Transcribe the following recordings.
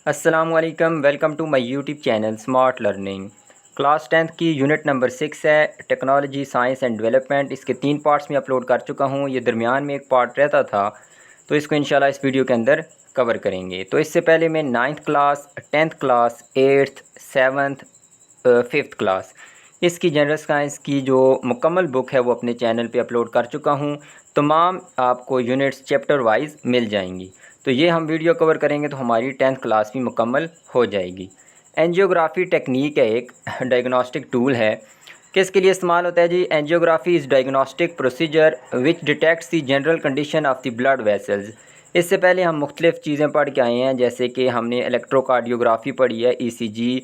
अस्सलामुअलैकुम, welcome to my YouTube channel smart learning. Class 10th की unit number 6 है technology science and development. इसके 3 parts में upload कर चुका हूँ। ये दरमियान में एक पार्ट रहता था, तो इसको इंशाल्लाह इस वीडियो के अंदर कवर करेंगे। तो इससे पहले मैं 9th class, 10th class, 8th, 7th, 5th class इसकी जनरल साइंस की जो मुकम्मल बुक है वो अपने चैनल पे अपलोड कर चुका हूँ। तमाम आपको यूनिट्स चैप्टर वाइज मिल जाएंगी। तो ये हम वीडियो कवर करेंगे तो हमारी 10th क्लास भी मुकम्मल हो जाएगी। एंजियोग्राफी टेक्निक है, एक डायग्नोस्टिक टूल है। किसके लिए इस्तेमाल होता है जी? Angiography is diagnostic procedure which detects the general condition of the blood vessels. इससे पहले हम मुख्तलिफ़ चीज़ें पढ़ के आए हैं, जैसे कि हमने इलेक्ट्रोकार्डियोग्राफी पढ़ी है, ECG,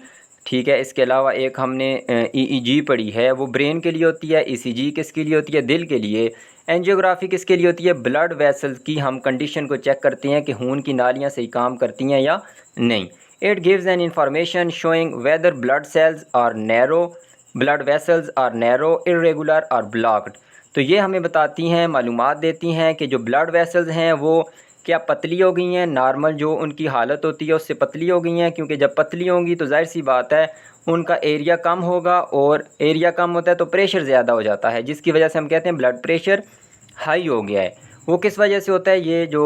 ठीक है। इसके अलावा एक हमने EEG पढ़ी है, वो ब्रेन के लिए होती है। ECG किसके लिए होती है? दिल के लिए। एंजियोग्राफी किसके लिए होती है? ब्लड वेसल्स की हम कंडीशन को चेक करते हैं कि खून की नालियाँ सही काम करती हैं या नहीं। It gives an information showing whether blood cells are narrow, blood vessels are narrow, irregular और ब्लॉक्ड। तो ये हमें बताती हैं, मालूमात देती हैं कि जो ब्लड वेसल्स हैं वो क्या पतली हो गई हैं, नॉर्मल जो उनकी हालत होती है उससे पतली हो गई हैं, क्योंकि जब पतली होंगी तो जाहिर सी बात है उनका एरिया कम होगा, और एरिया कम होता है तो प्रेशर ज़्यादा हो जाता है, जिसकी वजह से हम कहते हैं ब्लड प्रेशर हाई हो गया है। वो किस वजह से होता है? ये जो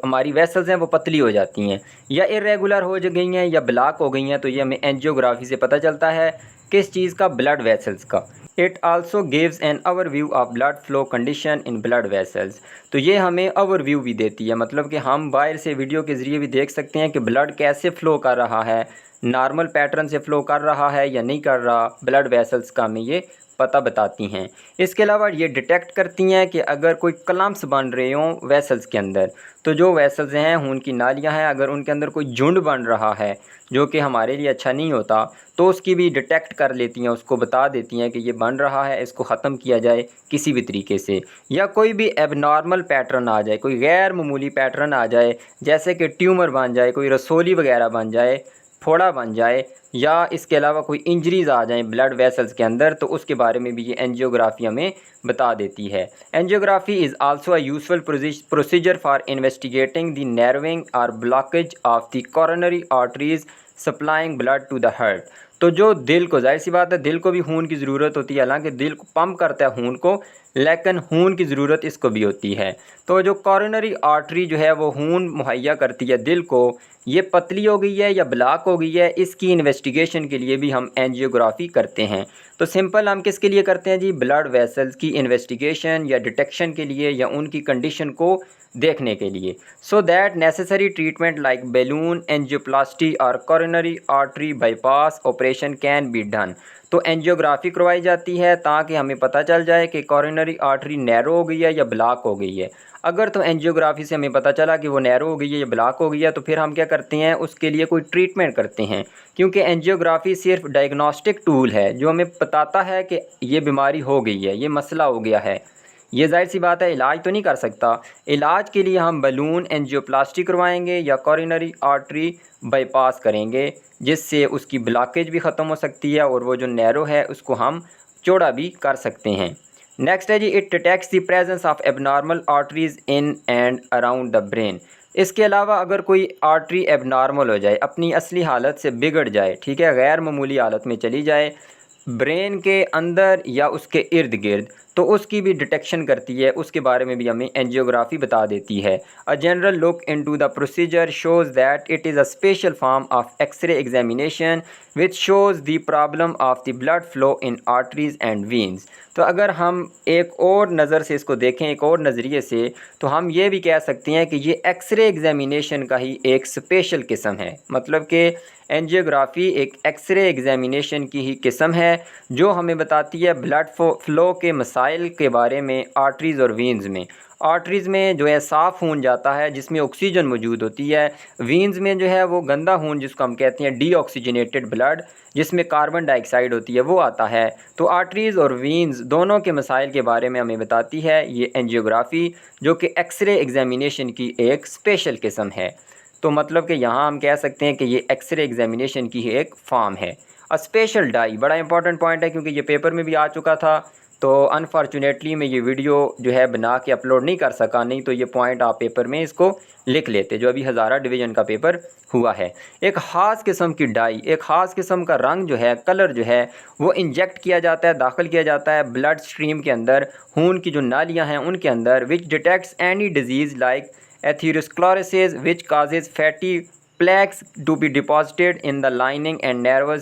हमारी वेसल्स हैं वो पतली हो जाती हैं या इरेगुलर हो गई हैं या ब्लॉक हो गई हैं। तो ये हमें एंजियोग्राफी से पता चलता है। किस चीज़ का? ब्लड वेसल्स का। It also gives an overview of blood flow condition in blood vessels. तो ये हमें ओवरव्यू भी देती है, मतलब कि हम बाहर से वीडियो के ज़रिए भी देख सकते हैं कि ब्लड कैसे फ़्लो कर रहा है, नॉर्मल पैटर्न से फ़्लो कर रहा है या नहीं कर रहा। ब्लड वेसल्स का हमें ये पता बताती हैं। इसके अलावा ये डिटेक्ट करती हैं कि अगर कोई क्लम्प्स बन रहे हों वेसल्स के अंदर, तो जो वेसल्स हैं, खून की नालियाँ हैं, अगर उनके अंदर कोई झुंड बन रहा है जो कि हमारे लिए अच्छा नहीं होता, तो उसकी भी डिटेक्ट कर लेती हैं, उसको बता देती हैं कि ये बन रहा है, इसको ख़त्म किया जाए किसी भी तरीके से। या कोई भी एबनॉर्मल पैटर्न आ जाए, कोई गैर मामूली पैटर्न आ जाए, जैसे कि ट्यूमर बन जाए, कोई रसोली वगैरह बन जाए, फोड़ा बन जाए, या इसके अलावा कोई इंजरीज़ आ जाएं ब्लड वेसल्स के अंदर, तो उसके बारे में भी ये एंजियोग्राफी हमें बता देती है। Angiography is also a useful procedure for investigating the narrowing or blockage of the coronary arteries supplying blood to the heart. तो जो दिल को, जाहिर सी बात है दिल को भी खून की ज़रूरत होती है, हालांकि दिल को पंप करता है खून को, लेकिन खून की ज़रूरत इसको भी होती है। तो जो कोरोनरी आर्टरी जो है वो खून मुहैया करती है दिल को, ये पतली हो गई है या ब्लॉक हो गई है, इसकी इन्वेस्टिगेशन के लिए भी हम एंजियोग्राफी करते हैं। तो सिंपल हम किसके लिए करते हैं जी? ब्लड वेसल्स की इन्वेस्टिगेशन या डिटेक्शन के लिए, या उनकी कंडीशन को देखने के लिए। So that necessary treatment like balloon angioplasty or coronary artery bypass operation can be done. तो एंजियोग्राफी करवाई जाती है ताकि हमें पता चल जाए कि कोरोनरी आर्टरी नैरो हो गई है या ब्लॉक हो गई है। अगर तो एंजियोग्राफी से हमें पता चला कि वो नैरो हो गई है या ब्लॉक हो गई है, तो फिर हम क्या करते हैं? उसके लिए कोई ट्रीटमेंट करते हैं, क्योंकि एंजियोग्राफी सिर्फ डायग्नोस्टिक टूल है जो हमें बताता है कि ये बीमारी हो गई है, ये मसला हो गया है। ये जाहिर सी बात है इलाज तो नहीं कर सकता। इलाज के लिए हम बलून एंजियोप्लास्टी करवाएंगे या कोरोनरी आर्टरी बाईपास करेंगे, जिससे उसकी ब्लॉकेज भी ख़त्म हो सकती है और वो जो नैरो है उसको हम चौड़ा भी कर सकते हैं। नेक्स्ट है जी, it detects the presence of abnormal arteries in and around the brain. इसके अलावा अगर कोई आर्टरी एबनॉर्मल हो जाए, अपनी असली हालत से बिगड़ जाए, ठीक है, गैर मामूली हालत में चली जाए ब्रेन के अंदर या उसके इर्द गिर्द, तो उसकी भी डिटेक्शन करती है, उसके बारे में भी हमें एंजियोग्राफी बता देती है। A general look into the procedure shows that it is a special form of X ray examination which shows the problem of the blood flow in arteries and veins. तो अगर हम एक और नज़र से इसको देखें, एक और नज़रिए से, तो हम ये भी कह सकते हैं कि ये एक्सरे एग्जामिनेशन का ही एक स्पेशल किस्म है। मतलब कि एंजियोग्राफी एक एक्सरे एग्जामिनेशन की ही किस्म है जो हमें बताती है ब्लड फ्लो के मसाइल के बारे में आर्टरीज़ और वीन्स में। आर्टरीज़ में जो है साफ़ खून जाता है जिसमें ऑक्सीजन मौजूद होती है। वीन्स में जो है वो गंदा खून, जिसको हम कहते हैं डीऑक्सीजनेटेड ब्लड, जिसमें कार्बन डाइऑक्साइड होती है, वो आता है। तो आर्टरीज़ और वीन्स दोनों के मसाइल के बारे में हमें बताती है ये एंजियोग्राफी, जो कि एक्सरे एग्जामिनेशन की एक स्पेशल किस्म है। तो मतलब कि यहाँ हम कह सकते हैं कि ये एक्सरे एग्जामिनेशन की ही एक फॉर्म है। स्पेशल डाई बड़ा इंपॉर्टेंट पॉइंट है, क्योंकि ये पेपर में भी आ चुका था। तो अनफॉर्चुनेटली मैं ये वीडियो जो है बना के अपलोड नहीं कर सका, नहीं तो ये पॉइंट आप पेपर में इसको लिख लेते जो अभी हज़ारा डिवीज़न का पेपर हुआ है। एक ख़ास किस्म की डाई, एक ख़ास किस्म का रंग जो है, कलर जो है वो इंजेक्ट किया जाता है, दाखिल किया जाता है ब्लड स्ट्रीम के अंदर, खून की जो नालियाँ हैं उनके अंदर, which detects any disease like atherosclerosis which causes fatty plaques to be deposited in the lining and narrows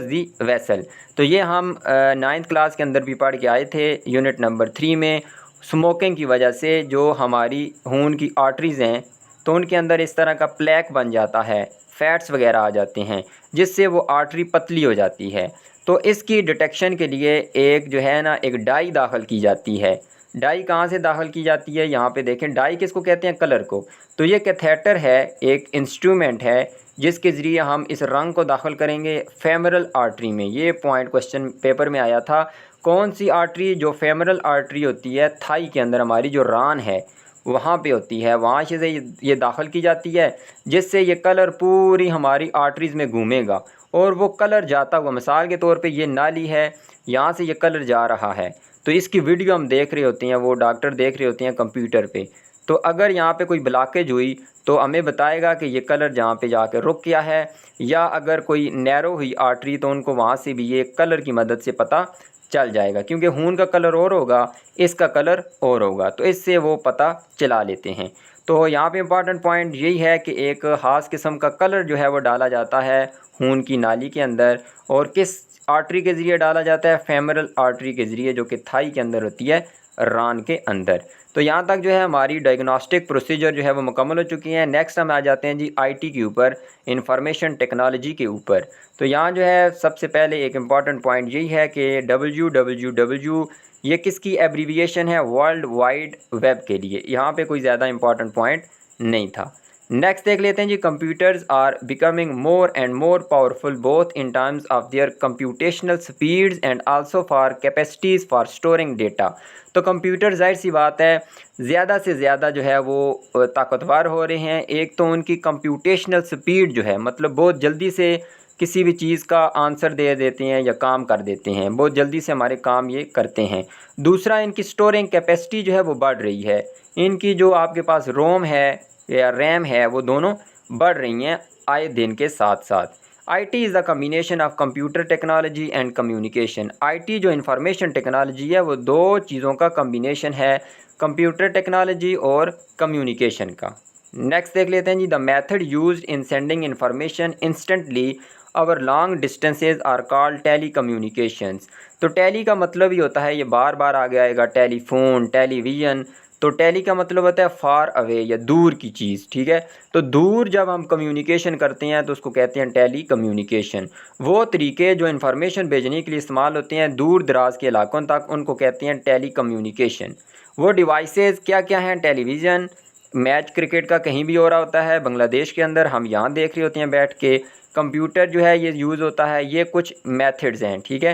the vessel. तो ये हम 9th क्लास के अंदर भी पढ़ के आए थे यूनिट नंबर 3 में। स्मोकिंग की वजह से जो हमारी खून की आर्टरीज़ हैं तो उनके अंदर इस तरह का प्लैक बन जाता है, फैट्स वगैरह आ जाते हैं जिससे वो आर्टरी पतली हो जाती है। तो इसकी डिटेक्शन के लिए एक जो है ना एक डाई दाखिल की जाती है। डाई कहाँ से दाखिल की जाती है, यहाँ पे देखें डाई किसको कहते हैं, कलर को। तो ये कैथेटर है, एक इंस्ट्रूमेंट है जिसके ज़रिए हम इस रंग को दाखिल करेंगे फेमरल आर्टरी में। ये पॉइंट क्वेश्चन पेपर में आया था, कौन सी आर्टरी, जो फेमरल आर्टरी होती है थाई के अंदर, हमारी जो रान है वहाँ पे होती है, वहाँ से ये दाखिल की जाती है जिससे ये कलर पूरी हमारी आर्टरीज़ में घूमेगा और वो कलर जाता हुआ, मिसाल के तौर पे ये नाली है, यहाँ से ये कलर जा रहा है तो इसकी वीडियो हम देख रहे होते हैं, वो डॉक्टर देख रहे होते हैं कंप्यूटर पे। तो अगर यहाँ पे कोई ब्लॉकेज हुई तो हमें बताएगा कि ये कलर जहाँ पे जाके रुक गया है, या अगर कोई नैरो हुई आर्टरी तो उनको वहाँ से भी ये कलर की मदद से पता चल जाएगा, क्योंकि खून का कलर और होगा, इसका कलर और होगा, तो इससे वो पता चला लेते हैं। तो यहाँ पे इम्पॉर्टेंट पॉइंट यही है कि एक ख़ास किस्म का कलर जो है वो डाला जाता है खून की नाली के अंदर, और किस आर्टरी के ज़रिए डाला जाता है, फेमरल आर्टरी के ज़रिए, जो कि थाई के अंदर होती है, रान के अंदर। तो यहाँ तक जो है हमारी डायग्नोस्टिक प्रोसीजर जो है वो मुकम्मल हो चुकी है। नेक्स्ट हम आ जाते हैं जी आईटी के ऊपर, इंफॉर्मेशन टेक्नोलॉजी के ऊपर। तो यहाँ जो है सबसे पहले एक इम्पॉर्टेंट पॉइंट यही है कि WWW ये किसकी एब्रीविएशन है, वर्ल्ड वाइड वेब के लिए। यहाँ पे कोई ज़्यादा इम्पॉर्टेंट पॉइंट नहीं था। नेक्स्ट देख लेते हैं जी, computers are becoming more and more powerful both in terms of their computational speeds and also for capacities for storing data. तो कंप्यूटर जाहिर सी बात है ज़्यादा से ज़्यादा जो है वो ताकतवर हो रहे हैं। एक तो उनकी कंप्यूटेशनल स्पीड जो है, मतलब बहुत जल्दी से किसी भी चीज़ का आंसर दे देते हैं या काम कर देते हैं, बहुत जल्दी से हमारे काम ये करते हैं। दूसरा, इनकी स्टोरिंग कैपेसिटी जो है वो बढ़ रही है। इनकी जो आपके पास रोम है या रैम है वो दोनों बढ़ रही हैं आए दिन के साथ साथ। IT is the combination of computer technology and communication. IT जो इंफॉर्मेशन टेक्नोलॉजी है वो दो चीज़ों का कम्बिनेशन है, कंप्यूटर टेक्नोलॉजी और कम्युनिकेशन का। नेक्स्ट देख लेते हैं जी, the method used in sending information instantly over long distances are called telecommunications. तो टेली का मतलब ही होता है, ये बार बार आगे आएगा, टेलीफोन, टेलीविज़न। तो टेली का मतलब होता है फार अवे या दूर की चीज़, ठीक है। तो दूर जब हम कम्युनिकेशन करते हैं तो उसको कहते हैं टेली कम्युनिकेशन। वो तरीके जो इन्फॉर्मेशन भेजने के लिए इस्तेमाल होते हैं दूर दराज के इलाकों तक, उनको कहते हैं टेली कम्युनिकेशन। वो डिवाइसेस क्या क्या हैं, टेलीविज़न, मैच क्रिकेट का कहीं भी हो रहा होता है बांग्लादेश के अंदर, हम यहाँ देख रहे होते हैं बैठ के। कंप्यूटर जो है ये यूज़ होता है, ये कुछ मेथड्स हैं, ठीक है।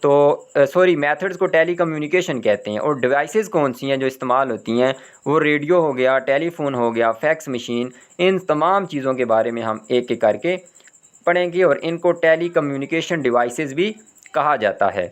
तो सॉरी, मेथड्स को टेली कम्युनिकेशन कहते हैं। और डिवाइसेस कौन सी हैं जो इस्तेमाल होती हैं, वो रेडियो हो गया, टेलीफोन हो गया, फैक्स मशीन, इन तमाम चीज़ों के बारे में हम एक एक करके पढ़ेंगे और इनको टेली कम्युनिकेशन डिवाइसेस भी कहा जाता है।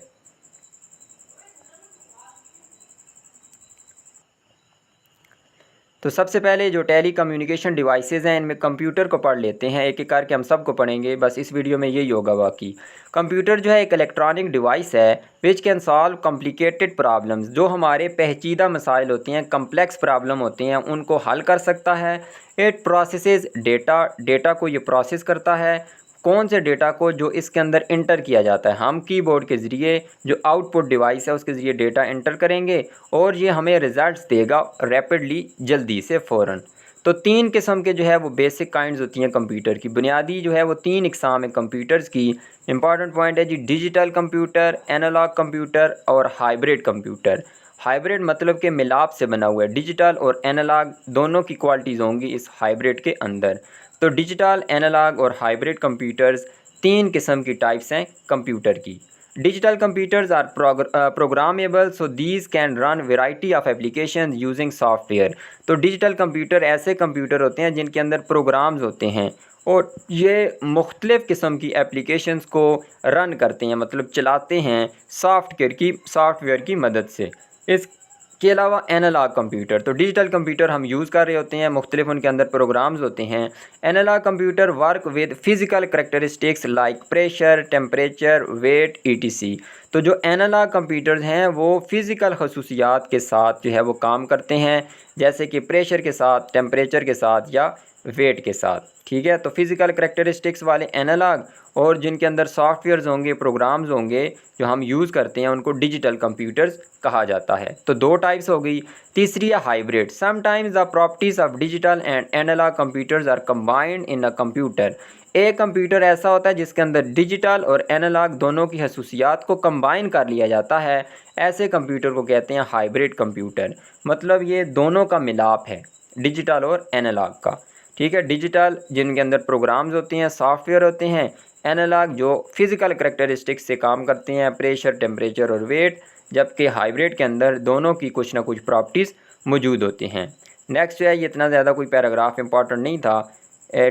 तो सबसे पहले जो टेली कम्युनिकेशन डिवाइसेज़ हैं इनमें कंप्यूटर को पढ़ लेते हैं, एक एक करके हम सबको पढ़ेंगे, बस इस वीडियो में यही होगा। बाकी कंप्यूटर जो है एक इलेक्ट्रॉनिक डिवाइस है which can solve complicated problems. जो हमारे पेचीदा मसाइल होते हैं, कम्प्लेक्स प्रॉब्लम होते हैं, उनको हल कर सकता है। इट प्रोसेसेस डेटा, डेटा को ये प्रोसेस करता है। कौन से डेटा को, जो इसके अंदर इंटर किया जाता है, हम कीबोर्ड के ज़रिए जो आउटपुट डिवाइस है उसके ज़रिए डेटा इंटर करेंगे और ये हमें रिज़ल्ट्स देगा रैपिडली, जल्दी से, फ़ौरन। तो 3 किस्म के जो है वो बेसिक काइंड्स होती हैं कंप्यूटर की। बुनियादी जो है वो 3 इकसाम है कंप्यूटर्स की। इंपॉर्टेंट पॉइंट है जी, डिजिटल कंप्यूटर, एनालॉग कंप्यूटर और हाइब्रिड कंप्यूटर। हाइब्रिड मतलब कि मिलाप से बना हुआ है, डिजिटल और एनालॉग दोनों की क्वालिटीज़ होंगी इस हाइब्रिड के अंदर। तो डिजिटल, एनालॉग और हाइब्रिड कंप्यूटर्स 3 किस्म की टाइप्स हैं कंप्यूटर की। Digital computers are programmable, so these can run variety of application using software. तो डिजिटल कंप्यूटर ऐसे कंप्यूटर होते हैं जिनके अंदर प्रोग्राम्स होते हैं और ये मुख्तलिफ़ किस्म की एप्लीकेशंस को रन करते हैं, मतलब चलाते हैं सॉफ्टवेयर की मदद से। इसके अलावा एनालॉग कंप्यूटर, तो डिजिटल कंप्यूटर हम यूज़ कर रहे होते हैं, मुख्तलिफ उनके अंदर प्रोग्राम्स होते हैं। Analog computer work with physical characteristics like pressure, temperature, weight, ETC. तो जो एनालॉग कंप्यूटर्स हैं वो फ़िज़िकल खसूसियात के साथ जो है वो काम करते हैं, जैसे कि प्रेशर के साथ, टेम्परेचर के साथ या वेट के साथ। ठीक है, तो फिज़िकल करैक्टरिस्टिक्स वाले एनालॉग और जिनके अंदर सॉफ्टवेयर्स होंगे, प्रोग्राम्स होंगे जो हम यूज़ करते हैं, उनको डिजिटल कंप्यूटर्स कहा जाता है। तो दो टाइप्स हो गई। तीसरी है hybrid. Sometimes the properties of digital and analog computers are combined in a computer. एक कंप्यूटर ऐसा होता है जिसके अंदर डिजिटल और एनालॉग दोनों की खसूसियात को कंबाइन कर लिया जाता है। ऐसे कंप्यूटर को कहते हैं हाइब्रिड कंप्यूटर, मतलब ये दोनों का मिलाप है, डिजिटल और एनालॉग का। ठीक है, डिजिटल जिनके अंदर प्रोग्राम्स होते हैं, सॉफ्टवेयर होते हैं, एनालॉग जो फिज़िकल करैक्टरिस्टिक्स से काम करते हैं, प्रेशर, टेम्परेचर और वेट, जबकि हाइब्रिड के अंदर दोनों की कुछ ना कुछ प्रॉपर्टीज़ मौजूद होती हैं। नेक्स्ट जो है, ये इतना ज़्यादा कोई पैराग्राफ इंपॉर्टेंट नहीं था।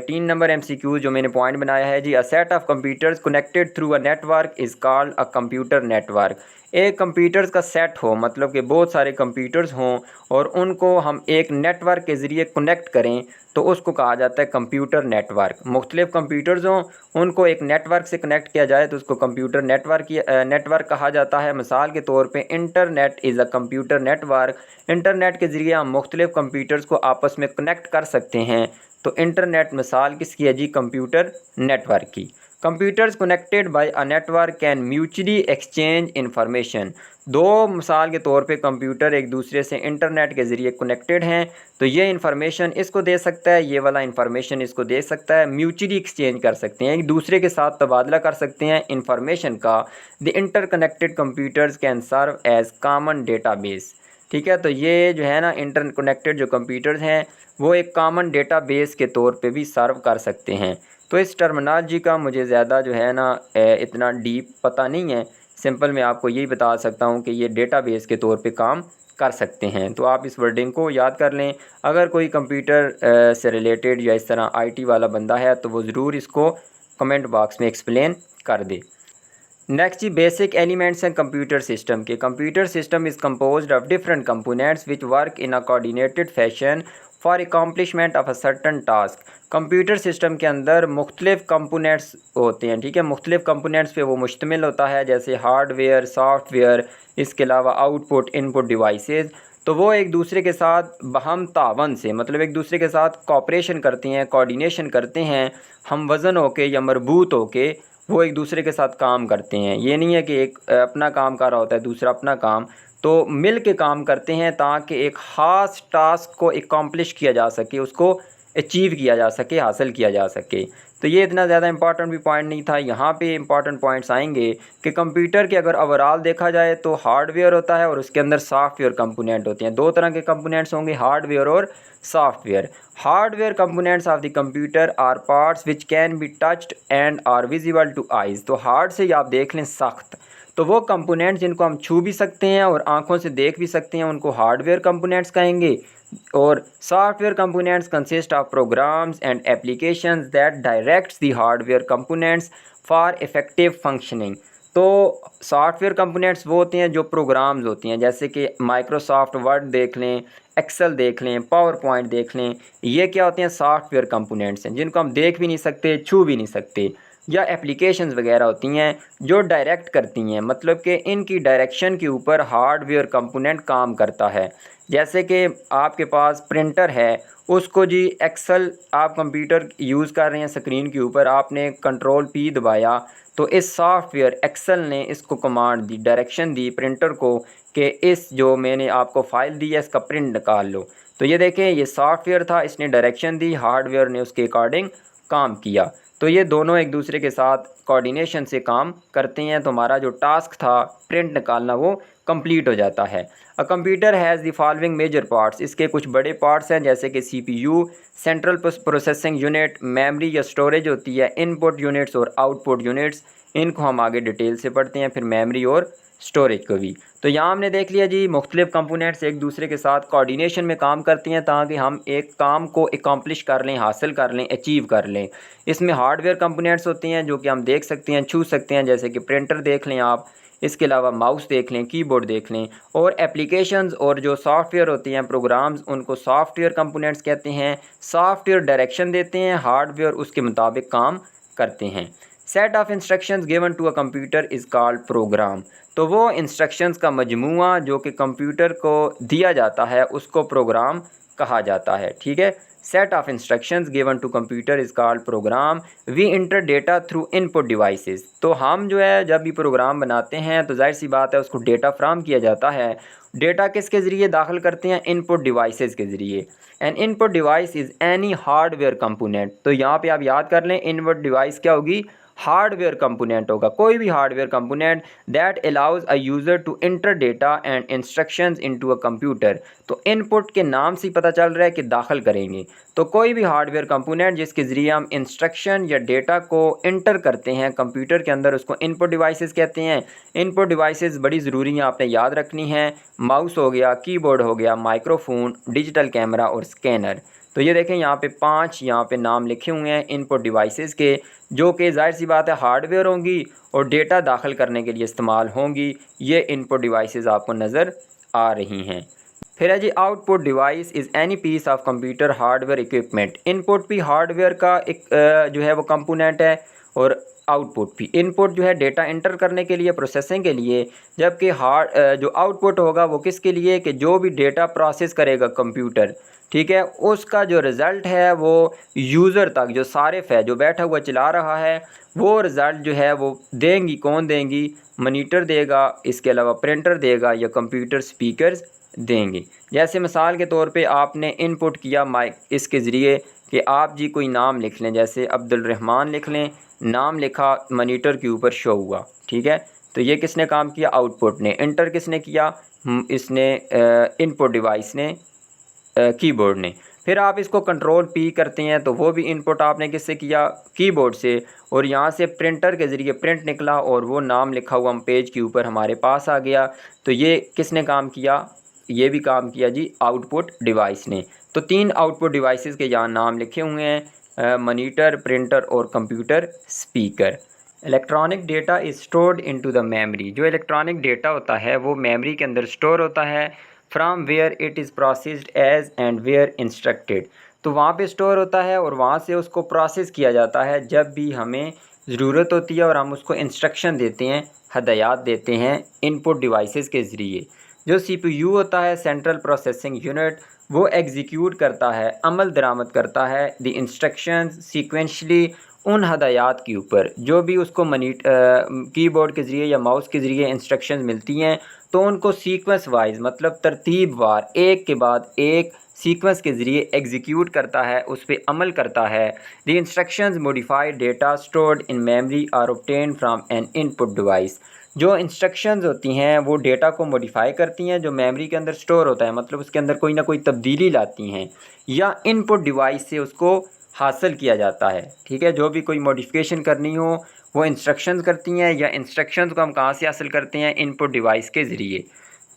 3 नंबर MCQ जो मैंने पॉइंट बनाया है जी, a set of computers connected through a network is called a computer network. एक कंप्यूटर्स का सेट हो, मतलब कि बहुत सारे कंप्यूटर्स हों और उनको हम एक नेटवर्क के ज़रिए कनेक्ट करें, तो उसको कहा जाता है कंप्यूटर नेटवर्क। मुख्तलिफ़ कंप्यूटर्स हों, उनको एक नेटवर्क से कनेक्ट किया जाए तो उसको कंप्यूटर नेटवर्क कहा जाता है। मिसाल के तौर पे internet is a computer network. Internet के ज़रिए हम मुख्तलिफ़ कंप्यूटर्स को आपस में कनेक्ट कर सकते हैं, तो इंटरनेट मिसाल किसकी है जी, कंप्यूटर नेटवर्क की। Computers connected by a network can mutually exchange information. दो मिसाल के तौर पे कंप्यूटर एक दूसरे से इंटरनेट के ज़रिए कनेक्टेड हैं, तो ये इंफॉर्मेशन इसको दे सकता है, ये वाला इंफॉर्मेशन इसको दे सकता है, म्यूचुअली एक्सचेंज कर सकते हैं, एक दूसरे के साथ तबादला कर सकते हैं इंफॉर्मेशन का। The interconnected computers can serve as common database. ठीक है, तो ये जो है ना, इंटरकनेक्टेड जो कंप्यूटर्स हैं वो एक कॉमन डेटाबेस के तौर पे भी सर्व कर सकते हैं। तो इस टर्मिनोलॉजी का मुझे ज़्यादा जो है ना इतना डीप पता नहीं है। सिंपल मैं आपको यही बता सकता हूँ कि ये डेटाबेस के तौर पे काम कर सकते हैं, तो आप इस वर्डिंग को याद कर लें। अगर कोई कंप्यूटर से रिलेटेड या इस तरह IT वाला बंदा है तो वो ज़रूर इसको कमेंट बॉक्स में एक्सप्लेन कर दे। नेक्स्ट जी, बेसिक एलिमेंट्स हैं कंप्यूटर सिस्टम के। Computer system is composed of different components which work in a coordinated fashion for accomplishment of a certain task. Computer system के अंदर मुख्तलिफ कंपोनेंट्स होते हैं। ठीक है, मुख्तलिफ कंपोनेंट्स पे वो मुश्तमिल होता है, जैसे हार्डवेयर, सॉफ्टवेयर, इसके अलावा आउटपुट इनपुट डिवाइसेस। तो वो एक दूसरे के साथ बहम तावन से, मतलब एक दूसरे के साथ कोऑपरेशन करते हैं, कोऑर्डिनेशन करते हैं, हम वज़न होके या मरबूत होके वो एक दूसरे के साथ काम करते हैं। ये नहीं है कि एक अपना काम कर रहा होता है, दूसरा अपना काम, तो मिल के काम करते हैं ताकि एक ख़ास टास्क को एकम्प्लिश किया जा सके, उसको अचीव किया जा सके, हासिल किया जा सके। तो ये इतना ज़्यादा इंपॉर्टेंट भी पॉइंट नहीं था। यहाँ पे इंपॉर्टेंट पॉइंट्स आएंगे कि कंप्यूटर के अगर ओवरऑल देखा जाए तो हार्डवेयर होता है और उसके अंदर सॉफ्टवेयर कंपोनेंट होते हैं। दो तरह के कंपोनेंट्स होंगे, हार्डवेयर और software. Hardware components of the computer are parts which can be touched and are visible to eyes. तो हार्ड से ही आप देख लें सख्त, तो वो कंपोनेंट्स जिनको हम छू भी सकते हैं और आंखों से देख भी सकते हैं, उनको हार्डवेयर कंपोनेंट्स कहेंगे। और software components consist of programs and applications that directs the hardware components for effective functioning. तो सॉफ्टवेयर कंपोनेंट्स वो होते हैं जो प्रोग्राम्स होती हैं, जैसे कि माइक्रोसॉफ्ट वर्ड देख लें, एक्सेल देख लें, पावर पॉइंट देख लें। ये क्या होते हैं, सॉफ्टवेयर कंपोनेंट्स हैं जिनको हम देख भी नहीं सकते, छू भी नहीं सकते। या एप्लीकेशंस वगैरह होती हैं जो डायरेक्ट करती हैं, मतलब कि इनकी डायरेक्शन के ऊपर हार्डवेयर कंपोनेंट काम करता है। जैसे कि आपके पास प्रिंटर है, उसको जी एक्सेल आप कंप्यूटर यूज़ कर रहे हैं, स्क्रीन के ऊपर आपने Ctrl+P दबाया, तो इस सॉफ्टवेयर एक्सेल ने इसको कमांड दी, डायरेक्शन दी प्रिंटर को कि इस जो मैंने आपको फ़ाइल दी है इसका प्रिंट निकाल लो। तो ये देखें, ये सॉफ्टवेयर था, इसने डायरेक्शन दी, हार्डवेयर ने उसके अकॉर्डिंग काम किया। तो ये दोनों एक दूसरे के साथ कोऑर्डिनेशन से काम करते हैं, तो हमारा जो टास्क था प्रिंट निकालना वो कंप्लीट हो जाता है। A computer has the following major parts. इसके कुछ बड़े पार्ट्स हैं, जैसे कि CPU, central processing unit, memory या स्टोरेज होती है, इनपुट यूनिट्स और आउटपुट यूनिट्स। इनको हम आगे डिटेल से पढ़ते हैं, फिर मेमोरी और स्टोरेज को भी। तो यहाँ हमने देख लिया जी, मुख्तलिफ कंपोनेंट्स एक दूसरे के साथ कोऑर्डिनेशन में काम करती हैं ताकि हम एक काम को एकम्प्लिश कर लें, हासिल कर लें, अचीव कर लें। इसमें हार्डवेयर कंपोनेंट्स होती हैं जो कि हम देख सकते हैं, छू सकते हैं, जैसे कि प्रिंटर देख लें आप, इसके अलावा माउस देख लें, कीबोर्ड देख लें। और एप्लीकेशंस और जो सॉफ्टवेयर होती हैं, प्रोग्राम्स, उनको सॉफ्टवेयर कंपोनेंट्स कहते हैं। सॉफ्टवेयर डायरेक्शन देते हैं, हार्डवेयर उसके मुताबिक काम करते हैं। Set of instructions given to a computer is called program. तो वो इंस्ट्रक्शंस का मजमूआ जो कि कंप्यूटर को दिया जाता है उसको प्रोग्राम कहा जाता है। ठीक है, set of instructions given to computer is called program. We enter data through input devices. तो हम जो है जब भी प्रोग्राम बनाते हैं तो जाहिर सी बात है उसको डेटा फ्राहम किया जाता है। डेटा किसके ज़रिए दाखिल करते हैं? इनपुट डिवाइसेस के ज़रिए। N input device is any hardware component. तो यहाँ पे आप याद कर लें, इनपुट डिवाइस क्या होगी? हार्डवेयर कंपोनेंट होगा, कोई भी hardware component that allows a user to enter data and instructions into a computer. तो इनपुट के नाम से ही पता चल रहा है कि दाखिल करेंगे। तो कोई भी हार्डवेयर कंपोनेंट जिसके ज़रिए हम इंस्ट्रक्शन या डेटा को इंटर करते हैं कंप्यूटर के अंदर, उसको इनपुट डिवाइसेस कहते हैं। इनपुट डिवाइसेस बड़ी ज़रूरी हैं, आपने याद रखनी है। माउस हो गया, कीबोर्ड हो गया, माइक्रोफोन, डिजिटल कैमरा और स्कैनर। तो ये देखें यहाँ पे 5 यहाँ पे नाम लिखे हुए हैं इनपुट डिवाइसेस के, जो कि जाहिर सी बात है हार्डवेयर होंगी और डेटा दाखिल करने के लिए इस्तेमाल होंगी। ये इनपुट डिवाइसेस आपको नज़र आ रही हैं। फिर है जी, output device is any piece of computer hardware equipment. Input भी हार्डवेयर का एक जो है वो कंपोनेंट है, और आउटपुट भी। इनपुट जो है डेटा इंटर करने के लिए, प्रोसेसिंग के लिए, जबकि जो आउटपुट होगा वो किसके लिए? कि जो भी डेटा प्रोसेस करेगा कंप्यूटर, ठीक है, उसका जो रिज़ल्ट है वो यूज़र तक, जो सारिफ है, जो बैठा हुआ चला रहा है, वो रिज़ल्ट जो है वो देंगी, कौन देंगी? मॉनिटर देगा, इसके अलावा प्रिंटर देगा, या कंप्यूटर स्पीकर्स देंगे। जैसे मिसाल के तौर पे आपने इनपुट किया माइक इसके ज़रिए कि आप जी कोई नाम लिख लें, जैसे अब्दुल रहमान लिख लें, नाम लिखा, मॉनिटर के ऊपर शो हुआ। ठीक है, तो ये किसने काम किया? आउटपुट ने। इंटर किसने किया? इसने इनपुट डिवाइस ने, कीबोर्ड ने। फिर आप इसको कंट्रोल पी करते हैं तो वो भी इनपुट आपने किससे किया? कीबोर्ड से। और यहाँ से प्रिंटर के ज़रिए प्रिंट निकला और वो नाम लिखा हुआ हम पेज के ऊपर हमारे पास आ गया। तो ये किसने काम किया? ये भी काम किया जी आउटपुट डिवाइस ने। तो 3 आउटपुट डिवाइसेस के यहाँ नाम लिखे हुए हैं, मॉनिटर, प्रिंटर और computer speaker. Electronic data is stored into the memory. जो इलेक्ट्रॉनिक डेटा होता है वो मेमोरी के अंदर स्टोर होता है। From where it is processed as and where instructed. तो वहाँ पे स्टोर होता है और वहाँ से उसको प्रोसेस किया जाता है जब भी हमें ज़रूरत होती है, और हम उसको इंस्ट्रक्शन देते हैं, हदायत देते हैं इनपुट डिवाइसेस के ज़रिए। जो CPU होता है, सेंट्रल प्रोसेसिंग यूनिट, वो एग्जीक्यूट करता है, अमल दरामद करता है द इंस्ट्रक्शंस सीक्वेंशली, उन हदायत के ऊपर जो भी उसको कीबोर्ड के ज़रिए या माउस के ज़रिए इंस्ट्रक्शंस मिलती हैं, तो उनको सीक्वेंस वाइज, मतलब तरतीब वार, एक के बाद एक सीक्वेंस के ज़रिए एग्जीक्यूट करता है, उस पर अमल करता है। The instructions modified data stored in memory are obtained from an input device. जो इंस्ट्रक्शंस होती हैं वो डेटा को मॉडिफाई करती हैं, जो मेमोरी के अंदर स्टोर होता है, मतलब उसके अंदर कोई ना कोई तब्दीली लाती हैं, या इनपुट डिवाइस से उसको हासिल किया जाता है। ठीक है, जो भी कोई मॉडिफिकेशन करनी हो वो इंस्ट्रक्शंस करती हैं, या इंस्ट्रक्शंस को हम कहाँ से हासिल करते हैं? इनपुट डिवाइस के ज़रिए।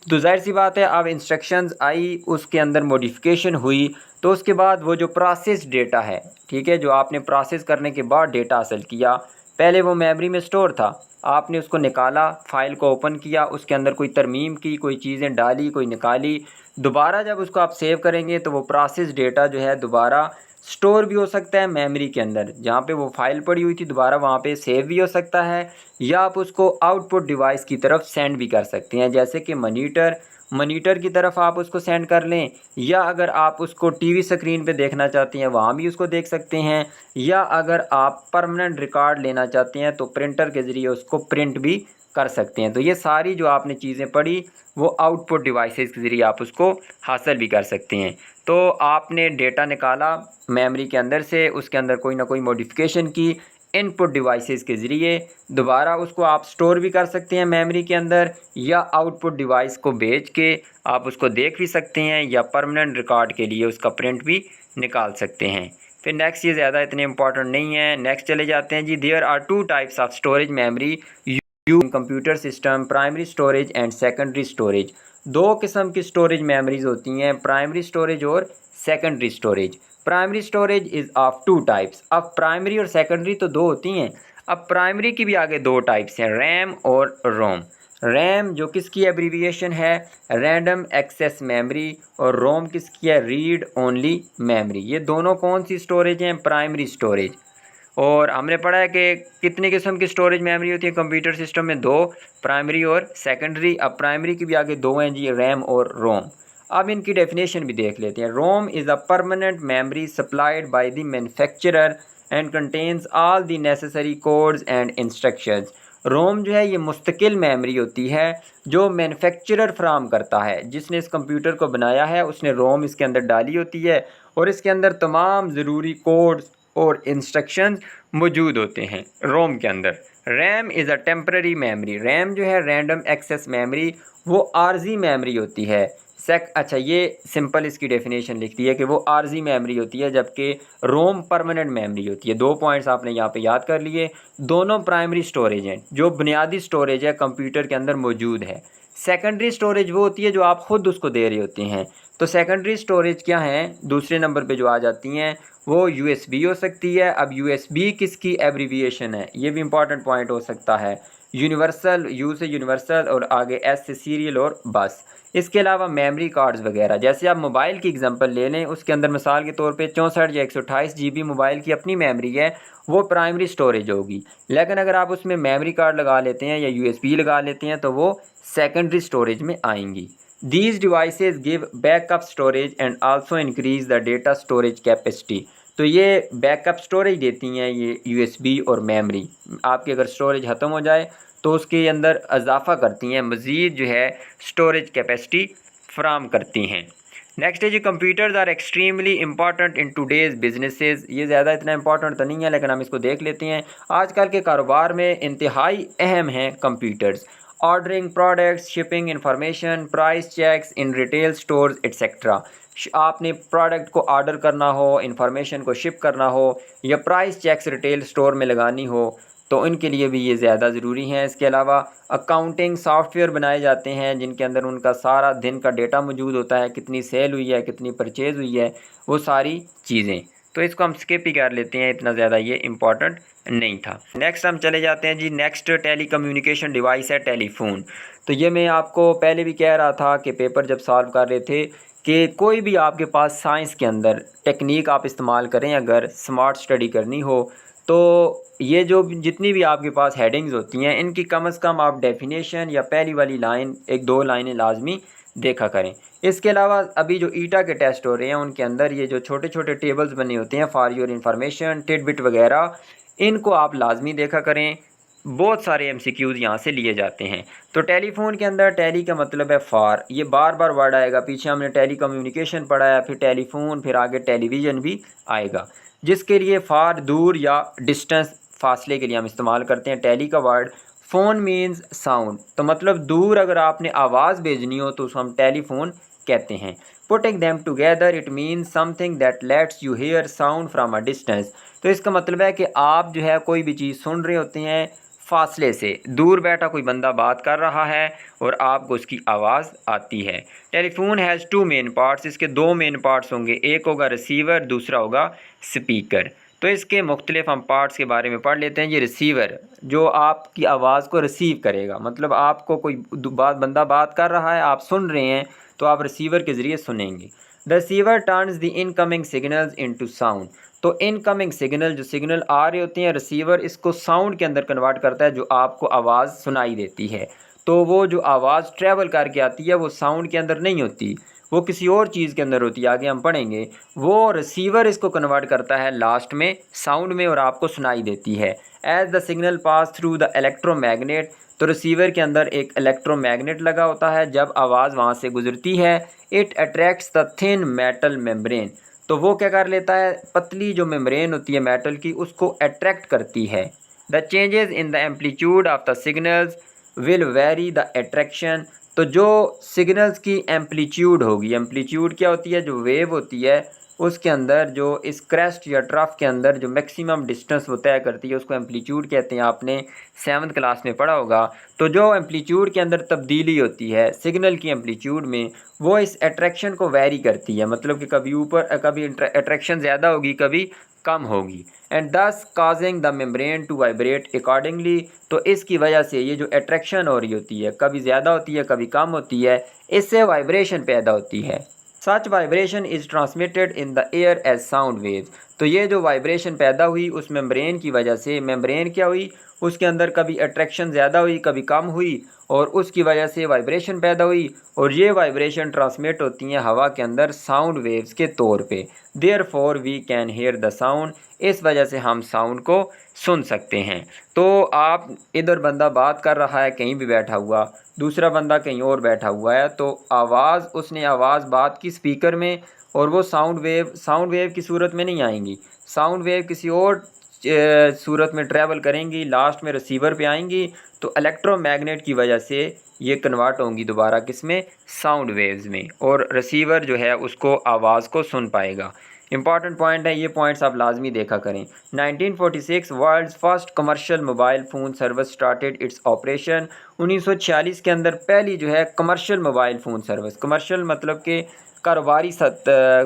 तो ज़ाहिर सी बात है, अब इंस्ट्रक्शंस आई, उसके अंदर मॉडिफिकेशन हुई, तो उसके बाद वो जो प्रोसेस डेटा है, ठीक है, जो आपने प्रोसेस करने के बाद डेटा हासिल किया, पहले वो मेमोरी में स्टोर था, आपने उसको निकाला, फ़ाइल को ओपन किया, उसके अंदर कोई तरमीम की, कोई चीज़ें डाली, कोई निकाली, दोबारा जब उसको आप सेव करेंगे तो वो प्रोसेस डेटा जो है दोबारा स्टोर भी हो सकता है मेमोरी के अंदर, जहाँ पे वो फ़ाइल पड़ी हुई थी, दोबारा वहाँ पे सेव भी हो सकता है, या आप उसको आउटपुट डिवाइस की तरफ सेंड भी कर सकते हैं, जैसे कि मॉनिटर की तरफ आप उसको सेंड कर लें, या अगर आप उसको टीवी स्क्रीन पे देखना चाहते हैं वहाँ भी उसको देख सकते हैं, या अगर आप परमानेंट रिकॉर्ड लेना चाहते हैं तो प्रिंटर के ज़रिए उसको प्रिंट भी कर सकते हैं। तो ये सारी जो आपने चीज़ें पढ़ी वो आउटपुट डिवाइसेस के ज़रिए आप उसको हासिल भी कर सकते हैं। तो आपने डेटा निकाला मेमोरी के अंदर से, उसके अंदर कोई ना कोई मॉडिफिकेशन की, इनपुट डिवाइसेस के ज़रिए दोबारा उसको आप स्टोर भी कर सकते हैं मेमोरी के अंदर, या आउटपुट डिवाइस को भेज के आप उसको देख भी सकते हैं, या परमानेंट रिकॉर्ड के लिए उसका प्रिंट भी निकाल सकते हैं। फिर नेक्स्ट ये ज़्यादा इतने इंपॉर्टेंट नहीं है, नेक्स्ट चले जाते हैं जी। There are 2 types of storage memory computer system, primary storage and secondary storage. दो किस्म की स्टोरेज मेमोरीज होती हैं, प्राइमरी स्टोरेज और secondary storage. Primary storage is of two types. अब प्राइमरी और सेकेंडरी तो दो होती हैं, अब प्राइमरी की भी आगे दो टाइप्स हैं, रैम और रोम। रैम जो किसकी एब्रीविएशन है, रैंडम एक्सेस मेमोरी, और रोम किसकी है, रीड ओनली मेमोरी। ये दोनों कौन सी स्टोरेज हैं, प्राइमरी स्टोरेज। और हमने पढ़ा है कि कितनी किस्म की स्टोरेज मेमोरी होती है कंप्यूटर सिस्टम में, दो, प्राइमरी और सेकेंडरी। अब प्राइमरी की भी आगे दो हैं जी, रैम और रोम। अब इनकी डेफिनेशन भी देख लेते हैं। ROM is a permanent memory supplied by the manufacturer and contains all the necessary codes and instructions. ROM जो है ये मुस्तकिल मेमोरी होती है जो मैन्युफैक्चरर फ्राहम करता है, जिसने इस कंप्यूटर को बनाया है उसने रोम इसके अंदर डाली होती है और इसके अंदर तमाम ज़रूरी कोड्स और इंस्ट्रक्शंस मौजूद होते हैं रोम के अंदर। RAM is a temporary memory. RAM जो है रैंडम एक्सेस मेमोरी, वो आर्जी मेमोरी होती है। अच्छा, ये सिंपल इसकी डेफिनेशन लिख दी है कि वो आर्जी मेमोरी होती है, जबकि रोम परमानेंट मेमोरी होती है। दो पॉइंट्स आपने यहाँ पे याद कर लिए। दोनों प्राइमरी स्टोरेज हैं, जो बुनियादी स्टोरेज है कंप्यूटर के अंदर मौजूद है। सेकेंडरी स्टोरेज वो होती है जो आप ख़ुद उसको दे रहे होते हैं। तो सेकेंडरी स्टोरेज क्या हैं, दूसरे नंबर पे जो आ जाती हैं वो यूएसबी हो सकती है। अब यूएसबी किसकी एब्रीविएशन है, ये भी इंपॉर्टेंट पॉइंट हो सकता है। यूनिवर्सल, यू से यूनिवर्सल और आगे एस से सीरियल और बस। इसके अलावा मेमोरी कार्ड्स वगैरह, जैसे आप मोबाइल की एग्जांपल ले लें, उसके अंदर मिसाल के तौर पे 64 या 128 GB मोबाइल की अपनी मेमोरी है, वो प्राइमरी स्टोरेज होगी। लेकिन अगर आप उसमें मेमोरी कार्ड लगा लेते हैं या यूएसबी लगा लेते हैं तो वो सेकेंडरी स्टोरेज में आएंगी। These devices give backup storage and also increase the data storage capacity। तो ये बैकअप स्टोरेज देती हैं ये यूएसबी और मेमोरी। आपकी अगर स्टोरेज ख़त्म हो जाए तो उसके अंदर इजाफ़ा करती हैं, मज़ीद जो है स्टोरेज कैपेसिटी फ्राहम करती हैं। नेक्स्ट है जी, computers are extremely important in today's businesses. ये ज़्यादा इतना इंपॉर्टेंट तो नहीं है लेकिन हम इसको देख लेते हैं। आजकल के कारोबार में इंतहाई अहम हैं computers. Ordering products, shipping information, price checks in retail stores etcetera. आपने प्रोडक्ट को ऑर्डर करना हो, इंफॉर्मेशन को शिप करना हो या प्राइस चेक्स रिटेल स्टोर में लगानी हो तो इनके लिए भी ये ज़्यादा ज़रूरी हैं। इसके अलावा अकाउंटिंग सॉफ्टवेयर बनाए जाते हैं जिनके अंदर उनका सारा दिन का डेटा मौजूद होता है, कितनी सेल हुई है, कितनी परचेज़ हुई है, वो सारी चीज़ें। तो इसको हम स्किप ही कर लेते हैं, इतना ज़्यादा ये इम्पॉर्टेंट नहीं था। नेक्स्ट हम चले जाते हैं जी, नेक्स्ट टेली कम्युनिकेशन डिवाइस है टेलीफोन। तो ये मैं आपको पहले भी कह रहा था कि पेपर जब सॉल्व कर रहे थे कि कोई भी आपके पास साइंस के अंदर टेक्निक आप इस्तेमाल करें, अगर स्मार्ट स्टडी करनी हो तो ये जो जितनी भी आपके पास हेडिंग्स होती हैं इनकी कम से कम आप डेफिनेशन या पहली वाली लाइन, एक दो लाइनें लाजमी देखा करें। इसके अलावा अभी जो ईटा के टेस्ट हो रहे हैं उनके अंदर ये जो छोटे छोटे टेबल्स बने होते हैं फॉर योर इन्फॉर्मेशन, टिडबिट वगैरह, इनको आप लाजमी देखा करें। बहुत सारे एमसीक्यूज़ यहाँ से लिए जाते हैं। तो टेलीफोन के अंदर टेली का मतलब है फॉर, ये बार बार वर्ड आएगा। पीछे हमने टेली कम्युनिकेशन पढ़ा है, फिर टेलीफोन, फिर आगे टेलीविज़न भी आएगा, जिसके लिए फॉर दूर या डिस्टेंस, फासले के लिए हम इस्तेमाल करते हैं टेली का वर्ड। फ़ोन मीन्स साउंड, तो मतलब दूर अगर आपने आवाज़ भेजनी हो तो उसको हम टेलीफोन कहते हैं। Putting them together it means something that lets you hear sound from a distance. तो इसका मतलब है कि आप जो है कोई भी चीज़ सुन रहे होते हैं फासले से, दूर बैठा कोई बंदा बात कर रहा है और आपको उसकी आवाज़ आती है। Telephone has two main parts, इसके दो मेन पार्ट्स होंगे, एक होगा रिसीवर, दूसरा होगा स्पीकर। तो इसके मुख्तलिफ हम पार्ट्स के बारे में पढ़ लेते हैं। ये रिसीवर जो आपकी आवाज़ को रिसीव करेगा, मतलब आपको कोई बंदा बात कर रहा है, आप सुन रहे हैं तो आप रिसीवर के ज़रिए सुनेंगे। The receiver turns the incoming signals into sound. तो इनकमिंग सिग्नल, जो सिग्नल आ रहे होते हैं, रिसीवर इसको साउंड के अंदर कन्वर्ट करता है, जो आपको आवाज़ सुनाई देती है। तो वो जो आवाज़ ट्रैवल करके आती है वो साउंड के अंदर नहीं होती, वो किसी और चीज़ के अंदर होती है, आगे हम पढ़ेंगे। वो रिसीवर इसको कन्वर्ट करता है लास्ट में साउंड में और आपको सुनाई देती है। As the signal pass through the electromagnet, तो रिसीवर के अंदर एक इलेक्ट्रोमैग्नेट लगा होता है, जब आवाज़ वहाँ से गुजरती है it attracts the thin metal membrane, तो वो क्या कर लेता है, पतली जो मेम्ब्रेन होती है मेटल की उसको अट्रैक्ट करती है। The changes in the amplitude of the signals will very the attraction, तो जो सिग्नल्स की एम्पलीट्यूड होगी, एम्पलीट्यूड क्या होती है, जो वेव होती है उसके अंदर जो इस क्रेस्ट या ट्रफ के अंदर जो मैक्सिमम डिस्टेंस वो तय करती है उसको एम्पलीट्यूड कहते हैं। आपने 7th क्लास में पढ़ा होगा। तो जो एम्पलीट्यूड के अंदर तब्दीली होती है सिग्नल की एम्पलीट्यूड में, वो इस अट्रैक्शन को वैरी करती है, मतलब कि कभी ऊपर कभी अट्रैक्शन ज़्यादा होगी कभी कम होगी, and this causing the membrane to vibrate accordingly. तो इसकी वजह से ये जो अट्रैक्शन हो रही होती है कभी ज़्यादा होती है कभी कम होती है, इससे वाइब्रेशन पैदा होती है। Such vibration is transmitted in the air as sound waves. तो ये जो वाइब्रेशन पैदा हुई उस मेम्ब्रेन की वजह से, मेम्ब्रेन क्या हुई, उसके अंदर कभी अट्रैक्शन ज़्यादा हुई कभी कम हुई और उसकी वजह से वाइब्रेशन पैदा हुई, और ये वाइब्रेशन ट्रांसमिट होती हैं हवा के अंदर साउंड वेव्स के तौर पे। Therefore we can hear the sound, इस वजह से हम साउंड को सुन सकते हैं। तो आप इधर बंदा बात कर रहा है कहीं भी बैठा हुआ, दूसरा बंदा कहीं और बैठा हुआ है, तो आवाज़ उसने आवाज़ बात की स्पीकर में, और वो साउंड वेव की सूरत में नहीं आएंगी, साउंड वेव किसी और सूरत में ट्रैवल करेंगी, लास्ट में रिसीवर पे आएंगी। तो इलेक्ट्रोमैग्नेट की वजह से ये कन्वर्ट होंगी दोबारा किस में, साउंड वेव्स में, और रिसीवर जो है उसको आवाज़ को सुन पाएगा। इंपॉर्टेंट पॉइंट है, ये पॉइंट्स आप लाजमी देखा करें। 1946 world's first commercial mobile phone service started its operation. 1946 के अंदर पहली जो है commercial mobile phone service, commercial मतलब कि कारोबारी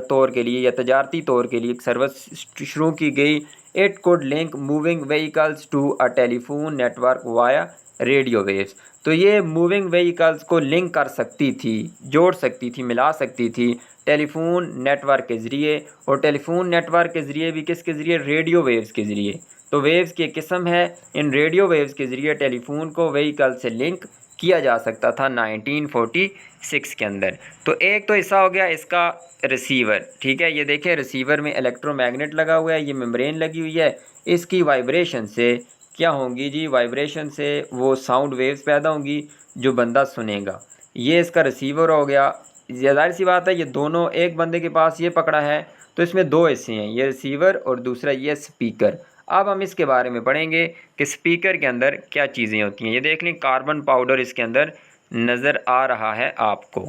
तौर के लिए या तजारती तौर के लिए एक सर्विस शुरू की गई। It could link moving vehicles to a telephone network via radio waves. तो ये मूविंग व्हीकल्स को लिंक कर सकती थी, जोड़ सकती थी, मिला सकती थी टेलीफोन नेटवर्क के ज़रिए, और टेलीफोन नेटवर्क के ज़रिए भी किसके ज़रिए, रेडियो वेव्स के ज़रिए। तो वेव्स की एक किस्म है, इन रेडियो वेव्स के ज़रिए टेलीफोन को व्हीकल से लिंक किया जा सकता था 1946 के अंदर। तो एक तो हिस्सा हो गया इसका रिसीवर, ठीक है। ये देखें रिसीवर में इलेक्ट्रोमैग्नेट लगा हुआ है, ये मेम्ब्रेन लगी हुई है, इसकी वाइब्रेशन से क्या होंगी जी, वाइब्रेशन से वो साउंड वेव्स पैदा होंगी जो बंदा सुनेगा। ये इसका रिसीवर हो गया। ज़ाहिर सी बात है ये दोनों, एक बंदे के पास ये पकड़ा है तो इसमें दो हिस्से हैं, ये रिसीवर और दूसरा ये स्पीकर। अब हम इसके बारे में पढ़ेंगे कि स्पीकर के अंदर क्या चीज़ें होती हैं। ये देख लें कार्बन पाउडर इसके अंदर नज़र आ रहा है आपको।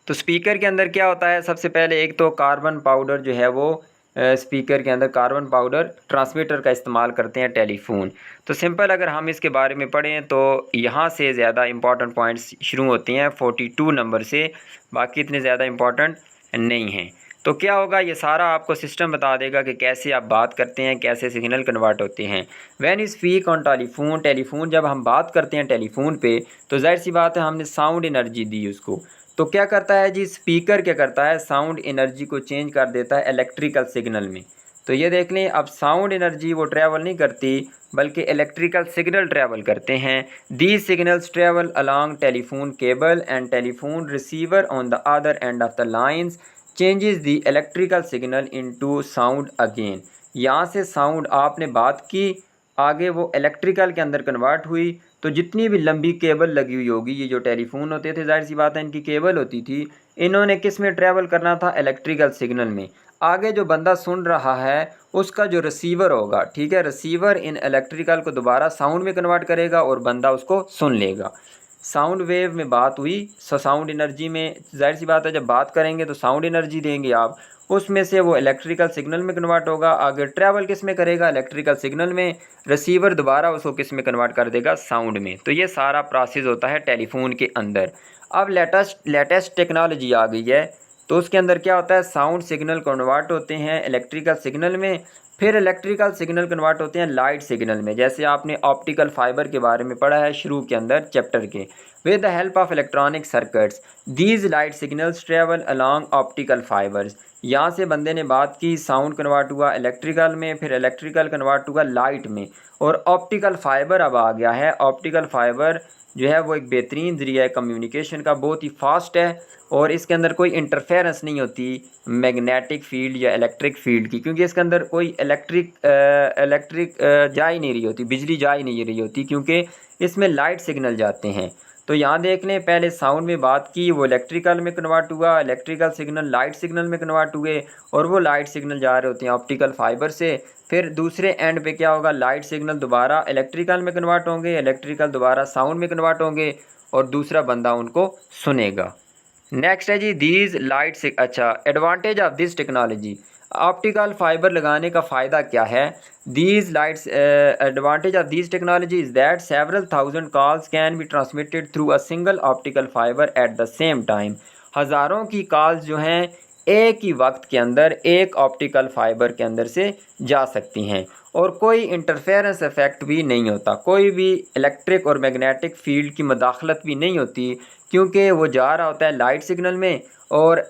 तो स्पीकर के अंदर क्या होता है, सबसे पहले एक तो कार्बन पाउडर जो है वो स्पीकर के अंदर कार्बन पाउडर ट्रांसमीटर का इस्तेमाल करते हैं टेलीफोन। तो सिंपल अगर हम इसके बारे में पढ़ें तो यहाँ से ज़्यादा इंपॉर्टेंट पॉइंट्स शुरू होते हैं 42 नंबर से, बाकी इतने ज़्यादा इंपॉर्टेंट नहीं हैं। तो क्या होगा, ये सारा आपको सिस्टम बता देगा कि कैसे आप बात करते हैं, कैसे सिग्नल कन्वर्ट होते हैं। When you speak on telephone, telephone जब हम बात करते हैं टेलीफोन पे, तो जाहिर सी बात है हमने साउंड एनर्जी दी उसको। तो क्या करता है जी स्पीकर, क्या करता है, साउंड एनर्जी को चेंज कर देता है इलेक्ट्रिकल सिग्नल में। तो ये देख लें, अब साउंड एनर्जी वो ट्रैवल नहीं करती बल्कि इलेक्ट्रिकल सिग्नल ट्रैवल करते हैं। These signals travel along telephone cable and telephone receiver on the other end of the lines changes the electrical signal into sound again. यहाँ से साउंड आपने बात की, आगे वो इलेक्ट्रिकल के अंदर कन्वर्ट हुई। तो जितनी भी लंबी केबल लगी हुई होगी, ये जो टेलीफोन होते थे जाहिर सी बात है इनकी केबल होती थी, इन्होंने किस में ट्रैवल करना था, इलेक्ट्रिकल सिग्नल में। आगे जो बंदा सुन रहा है उसका जो रिसीवर होगा, ठीक है, रिसीवर इन इलेक्ट्रिकल को दोबारा साउंड में कन्वर्ट करेगा और बंदा उसको सुन लेगा। साउंड वेव में बात हुई, साउंड एनर्जी में जाहिर सी बात है जब बात करेंगे तो साउंड एनर्जी देंगे आप, उसमें से वो इलेक्ट्रिकल सिग्नल में कन्वर्ट होगा, आगे ट्रैवल किस में करेगा, इलेक्ट्रिकल सिग्नल में, रिसीवर दोबारा उसको किस में कन्वर्ट कर देगा, साउंड में। तो ये सारा प्रोसेस होता है टेलीफोन के अंदर। अब लेटेस्ट टेक्नोलॉजी आ गई है, तो उसके अंदर क्या होता है, साउंड सिग्नल कन्वर्ट होते हैं इलेक्ट्रिकल सिग्नल में, फिर इलेक्ट्रिकल सिग्नल कन्वर्ट होते हैं लाइट सिग्नल में। जैसे आपने ऑप्टिकल फाइबर के बारे में पढ़ा है शुरू के अंदर चैप्टर के, with the help of electronic circuits these light signals travel along optical fibres. यहाँ से बंदे ने बात की, साउंड कन्वर्ट हुआ इलेक्ट्रिकल में, फिर इलेक्ट्रिकल कन्वर्ट हुआ लाइट में, और ऑप्टिकल फाइबर अब आ गया है। ऑप्टिकल फाइबर जो है वो एक बेहतरीन ज़रिया है कम्युनिकेशन का, बहुत ही फास्ट है, और इसके अंदर कोई इंटरफेरेंस नहीं होती मैग्नेटिक फील्ड या इलेक्ट्रिक फील्ड की, क्योंकि इसके अंदर कोई इलेक्ट्रिक जा ही नहीं रही होती, बिजली जा ही नहीं रही होती, क्योंकि इसमें लाइट सिग्नल जाते हैं। तो यहाँ देख लें, पहले साउंड में बात की, वो इलेक्ट्रिकल में कन्वर्ट हुआ, इलेक्ट्रिकल सिग्नल लाइट सिग्नल में कन्वर्ट हुए, और वो लाइट सिग्नल जा रहे होते हैं ऑप्टिकल फाइबर से। फिर दूसरे एंड पे क्या होगा, लाइट सिग्नल दोबारा इलेक्ट्रिकल में कन्वर्ट होंगे, इलेक्ट्रिकल दोबारा साउंड में कन्वर्ट होंगे, और दूसरा बंदा उनको सुनेगा। नेक्स्ट है जी दीज लाइट्स। अच्छा, advantage of this technology, optical fibre लगाने का फ़ायदा क्या है। These lights, advantage of this technology is that several thousand calls can be transmitted through a single optical fibre at the same time. हज़ारों की calls जो हैं एक ही वक्त के अंदर एक ऑप्टिकल फाइबर के अंदर से जा सकती हैं और कोई इंटरफेरेंस इफेक्ट भी नहीं होता, कोई भी इलेक्ट्रिक और मैग्नेटिक फील्ड की मदाखलत भी नहीं होती, क्योंकि वो जा रहा होता है लाइट सिग्नल में। और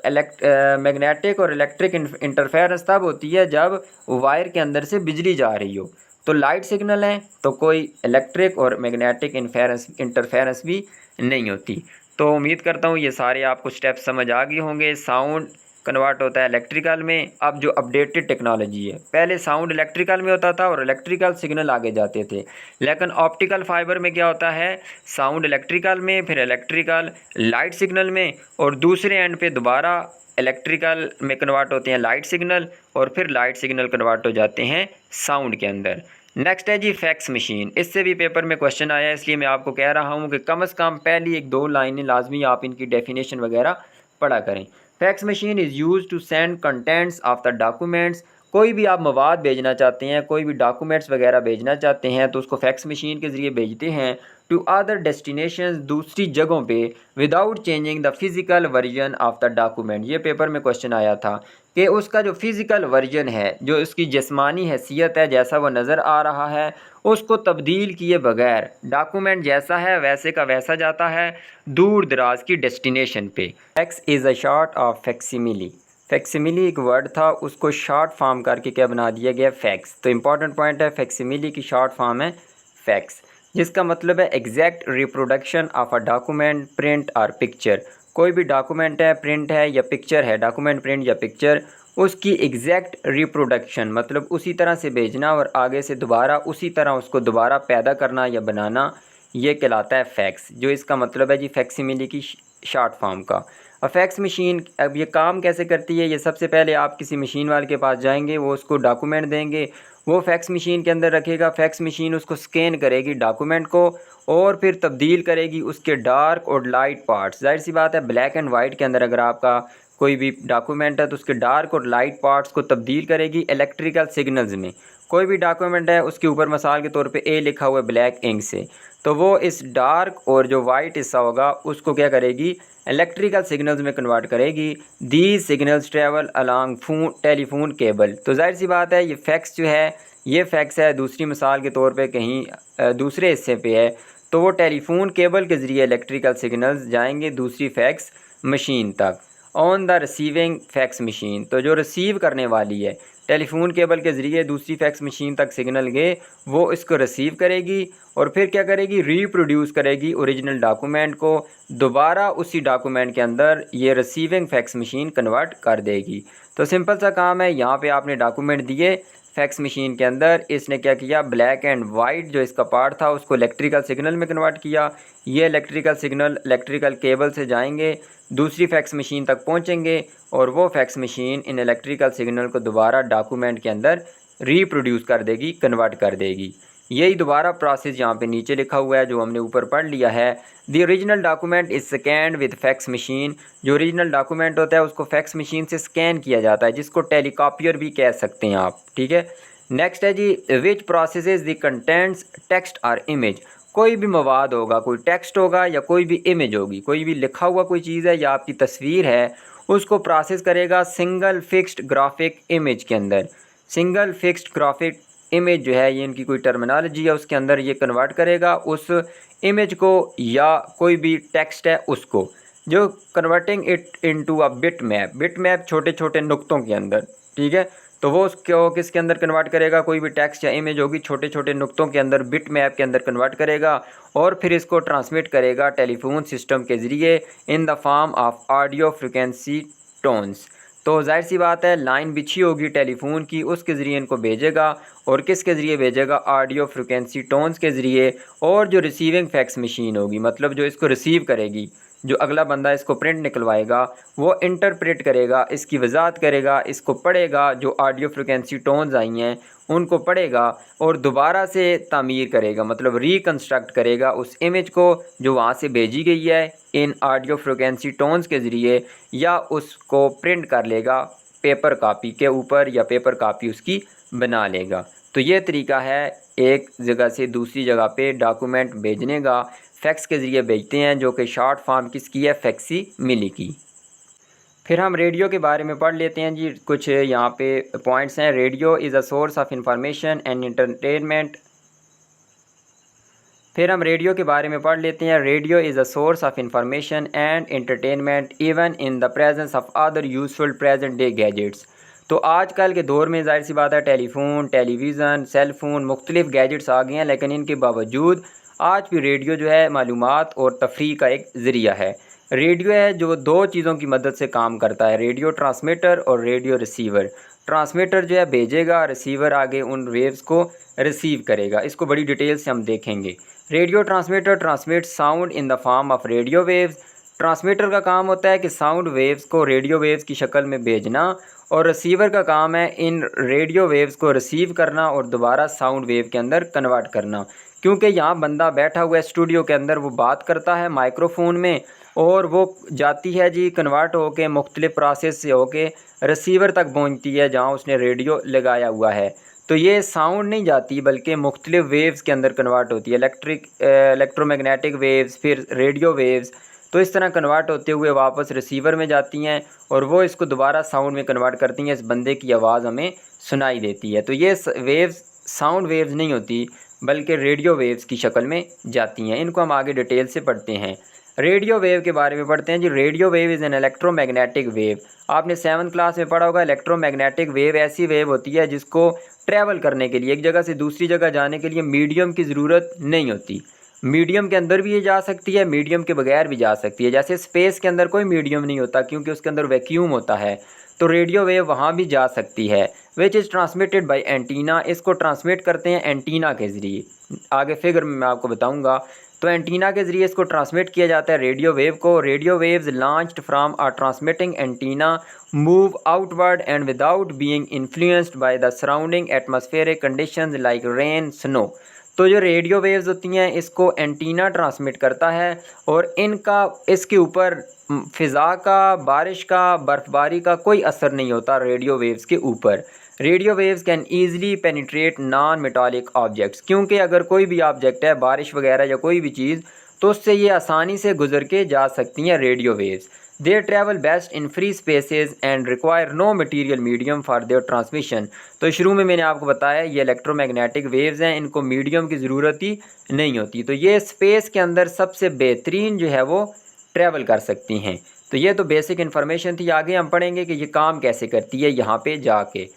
मैग्नेटिक और इलेक्ट्रिक इंटरफेरेंस तब होती है जब वायर के अंदर से बिजली जा रही हो। तो लाइट सिग्नल है तो कोई इलेक्ट्रिक और मैग्नेटिक इंटरफेरेंस भी नहीं होती। तो उम्मीद करता हूँ ये सारे आपको स्टेप्स समझ आ गए होंगे। साउंड कन्वर्ट होता है इलेक्ट्रिकल में। अब जो अपडेटेड टेक्नोलॉजी है, पहले साउंड इलेक्ट्रिकल में होता था और इलेक्ट्रिकल सिग्नल आगे जाते थे, लेकिन ऑप्टिकल फाइबर में क्या होता है, साउंड इलेक्ट्रिकल में, फिर इलेक्ट्रिकल लाइट सिग्नल में, और दूसरे एंड पे दोबारा इलेक्ट्रिकल में कन्वर्ट होते हैं लाइट सिग्नल, और फिर लाइट सिग्नल कन्वर्ट हो जाते हैं साउंड के अंदर। नेक्स्ट है जी फैक्स मशीन। इससे भी पेपर में क्वेश्चन आया है, इसलिए मैं आपको कह रहा हूँ कि कम से कम पहली 1-2 लाइनें लाजमी आप इनकी डेफिनेशन वगैरह पढ़ा करें। Fax machine is use to send contents of the documents. कोई भी आप मवाद भेजना चाहते हैं, कोई भी डॉक्यूमेंट्स वगैरह भेजना चाहते हैं तो उसको फैक्स मशीन के ज़रिए भेजते हैं टू अदर डेस्टिनेशंस, दूसरी जगहों पे, without changing the physical version of the document. ये पेपर में क्वेश्चन आया था कि उसका जो फिज़िकल वर्जन है, जो उसकी जिस्मानी हैसियत है, जैसा वो नज़र आ रहा है, उसको तब्दील किए बगैर डॉक्यूमेंट जैसा है वैसे का वैसा जाता है दूर दराज की डेस्टिनेशन पे। Fax is a short of facsimile. Facsimile एक वर्ड था, उसको शॉर्ट फॉर्म करके क्या बना दिया गया, फैक्स। तो इंपॉर्टेंट पॉइंट है, फैक्सिमिली की शॉर्ट फॉर्म है फैक्स, जिसका मतलब है exact reproduction of a document, print और पिक्चर। कोई भी डॉक्यूमेंट है, प्रिंट है या पिक्चर है, डॉक्यूमेंट, प्रिंट या पिक्चर, उसकी एग्जैक्ट रिप्रोडक्शन मतलब उसी तरह से भेजना और आगे से दोबारा उसी तरह उसको दोबारा पैदा करना या बनाना, ये कहलाता है फैक्स। जो इसका मतलब है जी फैक्सिमिली की शॉर्ट फॉर्म का। अब फैक्स मशीन अब ये काम कैसे करती है, ये सबसे पहले आप किसी मशीन वाले के पास जाएंगे, वो उसको डॉक्यूमेंट देंगे, वो फैक्स मशीन के अंदर रखेगा, फैक्स मशीन उसको स्कैन करेगी डॉक्यूमेंट को और फिर तब्दील करेगी उसके डार्क और लाइट पार्ट्स। जाहिर सी बात है, ब्लैक एंड वाइट के अंदर अगर आपका कोई भी डॉक्यूमेंट है तो उसके डार्क और लाइट पार्ट्स को तब्दील करेगी इलेक्ट्रिकल सिग्नल्स में। कोई भी डॉक्यूमेंट है उसके ऊपर मिसाल के तौर पे ए लिखा हुआ है ब्लैक इंक से, तो वो इस डार्क और जो वाइट हिस्सा होगा उसको क्या करेगी, इलेक्ट्रिकल सिग्नल्स में कन्वर्ट करेगी। These signals travel along telephone cable. तो जाहिर सी बात है ये फैक्स जो है, ये फैक्स है, दूसरी मिसाल के तौर पे कहीं दूसरे हिस्से पे है तो वो टेलीफोन केबल के ज़रिए इलेक्ट्रिकल सिग्नल्स जाएंगे दूसरी फैक्स मशीन तक। On the receiving fax machine, तो जो रिसीव करने वाली है टेलीफोन केबल के ज़रिए दूसरी फैक्स मशीन तक सिग्नल गए, वो इसको रिसीव करेगी और फिर क्या करेगी, रीप्रोड्यूस करेगी ओरिजिनल डॉक्यूमेंट को, दोबारा उसी डॉक्यूमेंट के अंदर ये रिसीविंग फैक्स मशीन कन्वर्ट कर देगी। तो सिंपल सा काम है, यहाँ पे आपने डॉक्यूमेंट दिए फैक्स मशीन के अंदर, इसने क्या किया, ब्लैक एंड वाइट जो इसका पार्ट था उसको इलेक्ट्रिकल सिग्नल में कन्वर्ट किया। ये इलेक्ट्रिकल सिग्नल इलेक्ट्रिकल केबल से जाएंगे दूसरी फैक्स मशीन तक पहुंचेंगे और वो fax machine in electrical signal को दोबारा डॉक्यूमेंट के अंदर रीप्रोड्यूस कर देगी, कन्वर्ट कर देगी। यही दोबारा प्रोसेस यहाँ पे नीचे लिखा हुआ है जो हमने ऊपर पढ़ लिया है। The original document is scanned with fax machine. जो ओरिजिनल डॉक्यूमेंट होता है उसको फैक्स मशीन से स्कैन किया जाता है, जिसको टेलीकॉपियर भी कह सकते हैं आप, ठीक है। नेक्स्ट है जी विच प्रोसेसेस द कंटेंट्स टेक्स्ट और इमेज। कोई भी मवाद होगा, कोई टेक्स्ट होगा या कोई भी इमेज होगी, कोई भी लिखा हुआ कोई चीज़ है या आपकी तस्वीर है, उसको प्रोसेस करेगा सिंगल फिक्स्ड ग्राफिक इमेज के अंदर। सिंगल फिक्स्ड ग्राफिक इमेज जो है, ये इनकी कोई टर्मिनोलॉजी है, उसके अंदर ये कन्वर्ट करेगा उस इमेज को या कोई भी टेक्स्ट है उसको, जो converting it into a bit map. Bit map छोटे छोटे नुक्तों के अंदर, ठीक है। तो वो उसको किसके अंदर कन्वर्ट करेगा, कोई भी टेक्स्ट या इमेज होगी छोटे छोटे नुक्तों के अंदर बिट मैप के अंदर कन्वर्ट करेगा और फिर इसको ट्रांसमिट करेगा टेलीफोन सिस्टम के ज़रिए in the form of audio frequency tones. तो जाहिर सी बात है, लाइन बिछी होगी टेलीफोन की, उसके ज़रिए इनको भेजेगा और किसके ज़रिए भेजेगा, ऑडियो फ्रिक्वेंसी टोन्स के ज़रिए। और जो रिसीविंग फैक्स मशीन होगी, मतलब जो इसको रिसीव करेगी, जो अगला बंदा इसको प्रिंट निकलवाएगा वो इंटरप्रेट करेगा, इसकी वजाहत करेगा, इसको पढ़ेगा, जो ऑडियो फ्रिक्वेंसी टोन्स आई हैं उनको पढ़ेगा और दोबारा से तामीर करेगा, मतलब रिकन्स्ट्रक्ट करेगा उस इमेज को जो वहाँ से भेजी गई है इन ऑडियो फ्रिक्वेंसी टोन्स के ज़रिए, या उसको प्रिंट कर लेगा पेपर कापी के ऊपर या पेपर कापी उसकी बना लेगा। तो ये तरीका है एक जगह से दूसरी जगह पे डॉक्यूमेंट भेजने का। फैक्स के ज़रिए भेजते हैं, जो कि शॉर्ट फॉर्म किसकी है, फैक्सी मिली की। फिर हम रेडियो के बारे में पढ़ लेते हैं जी। कुछ यहाँ पे पॉइंट्स हैं। Radio is a source of information and entertainment. फिर हम रेडियो के बारे में पढ़ लेते हैं। Radio is a source of information and entertainment even in the presence of other useful present day gadgets. तो आजकल के दौर में ज़ाहिर सी बात है टेलीफोन, टेलीविज़न, सेल फ़ोन, मुख्तलिफ़ गैजेट्स आ गए हैं, लेकिन इनके बावजूद आज भी रेडियो जो है मालूमात और तफरीह का एक ज़रिया है। रेडियो है जो दो चीज़ों की मदद से काम करता है, रेडियो ट्रांसमीटर और रेडियो रिसीवर। ट्रांसमीटर जो है भेजेगा, रिसीवर आगे उन वेव्स को रिसीव करेगा। इसको बड़ी डिटेल से हम देखेंगे। Radio transmitter transmit sound in the form of radio waves. Transmitter का काम होता है कि साउंड वेव्स को रेडियो वेव्स की शक्ल में भेजना, और रिसीवर का काम है इन रेडियो वेव्स को रिसीव करना और दोबारा साउंड वेव के अंदर कन्वर्ट करना। क्योंकि यहाँ बंदा बैठा हुआ है स्टूडियो के अंदर, वो बात करता है माइक्रोफोन में और वो जाती है जी कन्वर्ट होके मुख्तलिफ प्रोसेस से होके रिसीवर तक पहुँचती है जहाँ उसने रेडियो लगाया हुआ है। तो ये साउंड नहीं जाती बल्कि मुख्तलिफ वेव्स के अंदर कन्वर्ट होती है, इलेक्ट्रोमैग्नेटिक वेव्स, फिर रेडियो वेव्स। तो इस तरह कन्वर्ट होते हुए वापस रिसीवर में जाती हैं और वो इसको दोबारा साउंड में कन्वर्ट करती हैं, इस बंदे की आवाज़ हमें सुनाई देती है। तो ये वेव्स साउंड वेव्स नहीं होती बल्कि रेडियो वेव्स की शक्ल में जाती हैं। इनको हम आगे डिटेल से पढ़ते हैं। रेडियो वेव के बारे में पढ़ते हैं जी। Radio wave is an electromagnetic wave. आपने 7th क्लास में पढ़ा होगा। इलेक्ट्रोमैग्नेटिक वेव ऐसी वेव होती है जिसको ट्रैवल करने के लिए, एक जगह से दूसरी जगह जाने के लिए मीडियम की ज़रूरत नहीं होती। मीडियम के अंदर भी ये जा सकती है, मीडियम के बगैर भी जा सकती है। जैसे स्पेस के अंदर कोई मीडियम नहीं होता क्योंकि उसके अंदर वैक्यूम होता है, तो रेडियो वेव वहाँ भी जा सकती है। Which is transmitted by antenna. इसको ट्रांसमिट करते हैं एंटीना के ज़रिए। आगे फिगर में मैं आपको बताऊँगा। तो एंटीना के ज़रिए इसको ट्रांसमिट किया जाता है रेडियो वेव को। Radio waves launched from a transmitting antenna move outward and without being influenced by the surrounding atmospheric conditions like rain, snow. तो जो रेडियो वेव्स होती हैं इसको एंटीना ट्रांसमिट करता है और इनका इसके ऊपर फ़िज़ा का, बारिश का, बर्फ़बारी का कोई असर नहीं होता रेडियो वेव्स के ऊपर। Radio waves can easily penetrate non metallic objects. क्योंकि अगर कोई भी ऑब्जेक्ट है, बारिश वगैरह या कोई भी चीज़, तो उससे ये आसानी से गुजर के जा सकती हैं radio waves. They travel best in free spaces and require no material medium for their transmission. तो शुरू में मैंने आपको बताया ये इलेक्ट्रोमैग्नेटिक वेव्स हैं, इनको मीडियम की ज़रूरत ही नहीं होती। तो ये स्पेस के अंदर सबसे बेहतरीन जो है वो ट्रैवल कर सकती हैं। तो ये तो बेसिक इन्फॉर्मेशन थी। आगे हम पढ़ेंगे कि ये काम कैसे करती है यहाँ पे जाके।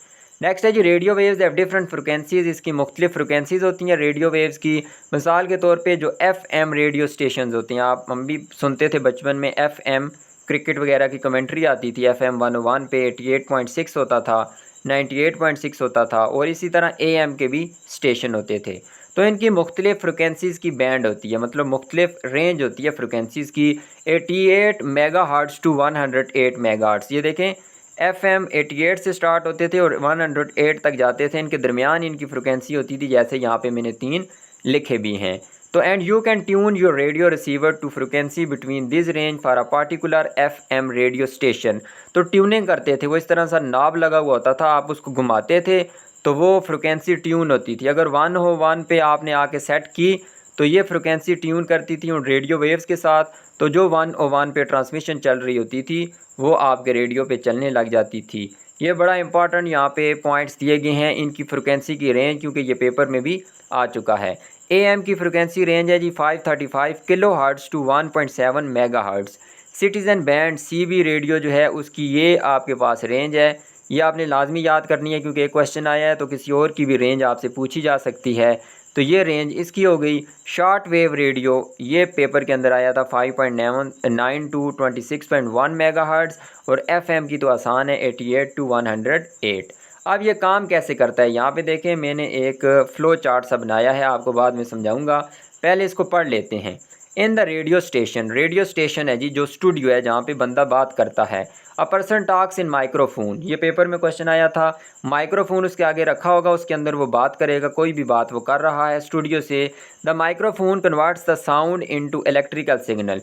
नेक्स्ट है जी radio waves have different frequencies. इसकी मुख्तलिफ फ्रिक्वेंसीज़ होती हैं रेडियो वेव्स की। मिसाल के तौर पे जो FM रेडियो स्टेशन होते हैं, हम भी सुनते थे बचपन में, FM क्रिकेट वगैरह की कमेंट्री आती थी। FM 101 पे 88.6 होता था, 98.6 होता था, और इसी तरह AM के भी स्टेशन होते थे। तो इनकी मुख्तलिफ फ्रिक्वेंसीज़ की बैंड होती है, मतलब मुख्तलिफ रेंज होती है फ्रिक्वेंसीज़ की। 88 मेगाहर्ट्ज़ टू 108 मेगाहर्ट्ज़। ये देखें FM 88 से स्टार्ट होते थे और 108 तक जाते थे। इनके दरमियान इनकी फ्रिक्वेंसी होती थी, जैसे यहाँ पे मैंने 3 लिखे भी हैं। तो and you can tune your radio receiver to frequency between this range for a particular FM radio station. तो ट्यूनिंग करते थे वो, इस तरह सा नॉब लगा हुआ होता था, आप उसको घुमाते थे तो वो फ्रिक्वेंसी ट्यून होती थी। अगर 1 पे आपने आके सेट की तो ये फ्रिक्वेंसी ट्यून करती थी उन रेडियो वेव्स के साथ। तो जो 101 पे ट्रांसमिशन चल रही होती थी वो आपके रेडियो पे चलने लग जाती थी। ये बड़ा इंपॉर्टेंट यहाँ पे पॉइंट्स दिए गए हैं इनकी फ्रिक्वेंसी की रेंज, क्योंकि ये पेपर में भी आ चुका है। AM की फ्रिक्वेंसी रेंज है जी 535 kilo hertz to 1.7 mega hertz. Citizen band CB radio जो है उसकी ये आपके पास रेंज है। ये आपने लाजमी याद करनी है क्योंकि एक क्वेश्चन आया है तो किसी और की भी रेंज आपसे पूछी जा सकती है। तो ये रेंज इसकी हो गई। शॉर्ट वेव रेडियो ये पेपर के अंदर आया था 5.9 टू 26.1 मेगाहर्ट्ज़, और FM की तो आसान है 88 टू 108। अब ये काम कैसे करता है यहाँ पे देखें, मैंने एक फ़्लो चार्ट सा बनाया है, आपको बाद में समझाऊंगा, पहले इसको पढ़ लेते हैं। इन द रेडियो स्टेशन है जी जो स्टूडियो है जहाँ पे बंदा बात करता है। A person talks in microphone, ये पेपर में क्वेश्चन आया था। माइक्रोफोन उसके आगे रखा होगा, उसके अंदर वो बात करेगा, कोई भी बात वो कर रहा है स्टूडियो से। The microphone converts the sound into electrical signal.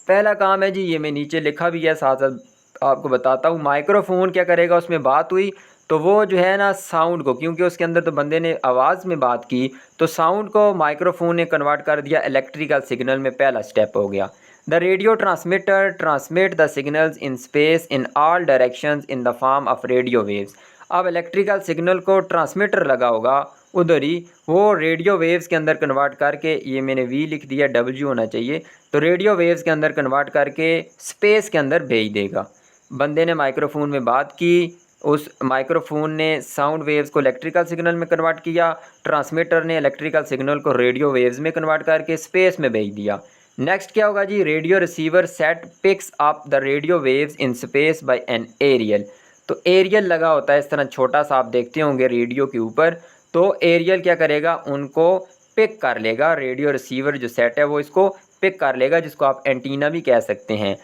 पहला काम है जी, ये मैं नीचे लिखा भी है, साथ साथ आपको बताता हूँ। माइक्रोफोन क्या करेगा, उसमें बात हुई तो वो जो है ना साउंड को, क्योंकि उसके अंदर तो बंदे ने आवाज़ में बात की, तो साउंड को माइक्रोफोन ने कन्वर्ट कर दिया इलेक्ट्रिकल सिग्नल में। पहला स्टेप हो गया। The radio transmitter transmit the signals in space in all directions in the form of radio waves. अब इलेक्ट्रिकल सिग्नल को ट्रांसमीटर लगा होगा उधर ही, वो रेडियो वेव्स के अंदर कन्वर्ट करके, ये मैंने वी लिख दिया, डब्ल्यू होना चाहिए, तो रेडियो वेव्स के अंदर कन्वर्ट करके स्पेस के अंदर भेज देगा। बंदे ने माइक्रोफोन में बात की, उस माइक्रोफोन ने साउंड वेव्स को इलेक्ट्रिकल सिग्नल में कन्वर्ट किया, ट्रांसमीटर ने इलेक्ट्रिकल सिग्नल को रेडियो वेव्स में कन्वर्ट करके स्पेस में भेज दिया। नेक्स्ट क्या होगा जी, radio receiver set picks up the radio waves in space by an aerial. तो एरियल लगा होता है इस तरह छोटा सा, आप देखते होंगे रेडियो के ऊपर, तो एरियल क्या करेगा, उनको पिक कर लेगा। रेडियो रिसीवर जो सेट है वो इसको पिक कर लेगा, जिसको आप एंटीना भी कह सकते हैं।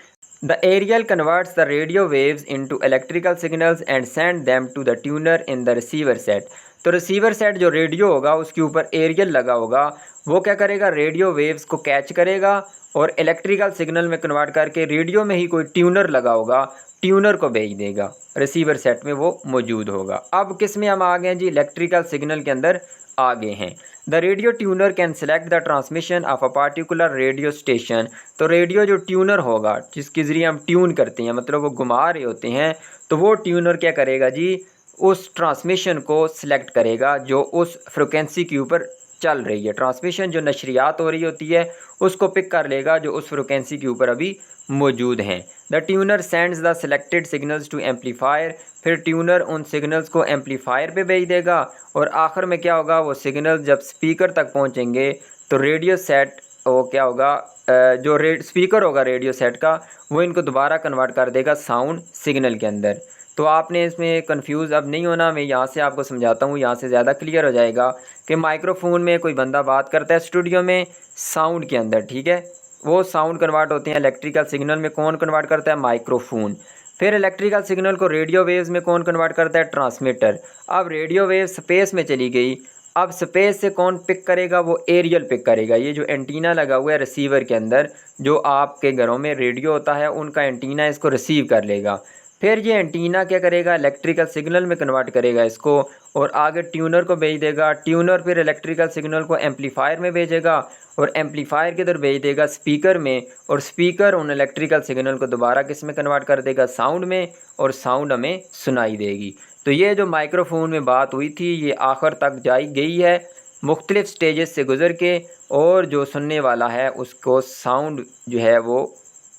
The aerial converts the radio waves into electrical signals and send them to the tuner in the receiver set. तो रिसीवर सेट जो रेडियो होगा उसके ऊपर एरियल लगा होगा, वो क्या करेगा, रेडियो वेव्स को कैच करेगा और इलेक्ट्रिकल सिग्नल में कन्वर्ट करके रेडियो में ही कोई ट्यूनर लगा होगा, ट्यूनर को भेज देगा, रिसीवर सेट में वो मौजूद होगा। अब किस में हम आ गए हैं जी, इलेक्ट्रिकल सिग्नल के अंदर आ गए हैं। The radio tuner can select the transmission of a particular radio station. तो रेडियो जो ट्यूनर होगा, जिसके ज़रिए हम ट्यून करते हैं, मतलब वो घुमा रहे होते हैं, तो वो ट्यूनर क्या करेगा जी, उस ट्रांसमिशन को सिलेक्ट करेगा जो उस फ्रिक्वेंसी के ऊपर चल रही है। ट्रांसमिशन जो नशरियात हो रही होती है उसको पिक कर लेगा जो उस फ्रिक्वेंसी के ऊपर अभी मौजूद हैं। The tuner sends the selected signals to amplifier. फिर ट्यूनर उन सिग्नल्स को एम्पलीफायर पे भेज देगा और आखिर में क्या होगा, वो सिग्नल जब स्पीकर तक पहुंचेंगे तो रेडियो सेट वो क्या होगा, जो स्पीकर होगा रेडियो सेट का, वो इनको दोबारा कन्वर्ट कर देगा साउंड सिग्नल के अंदर। तो आपने इसमें कंफ्यूज अब नहीं होना, मैं यहाँ से आपको समझाता हूँ, यहाँ से ज़्यादा क्लियर हो जाएगा कि माइक्रोफोन में कोई बंदा बात करता है स्टूडियो में साउंड के अंदर, ठीक है, वो साउंड कन्वर्ट होते हैं इलेक्ट्रिकल सिग्नल में। कौन कन्वर्ट करता है, माइक्रोफोन। फिर इलेक्ट्रिकल सिग्नल को रेडियो वेव्स में कौन कन्वर्ट करता है, ट्रांसमीटर। अब रेडियो वेव स्पेस में चली गई, अब स्पेस से कौन पिक करेगा, वो एरियल पिक करेगा। ये जो एंटीना लगा हुआ है रिसीवर के अंदर, जो आपके घरों में रेडियो होता है उनका एंटीना इसको रिसीव कर लेगा। फिर ये एंटीना क्या करेगा, इलेक्ट्रिकल सिग्नल में कन्वर्ट करेगा इसको और आगे ट्यूनर को भेज देगा। ट्यूनर फिर इलेक्ट्रिकल सिग्नल को एम्पलीफायर में भेजेगा और एम्पलीफायर किधर भेज देगा, स्पीकर में, और स्पीकर उन इलेक्ट्रिकल सिग्नल को दोबारा किस में कन्वर्ट कर देगा, साउंड में, और साउंड हमें सुनाई देगी। तो ये जो माइक्रोफोन में बात हुई थी ये आखिर तक जाई गई है मुख्तलिफ स्टेजेस से गुज़र के, और जो सुनने वाला है उसको साउंड जो है वो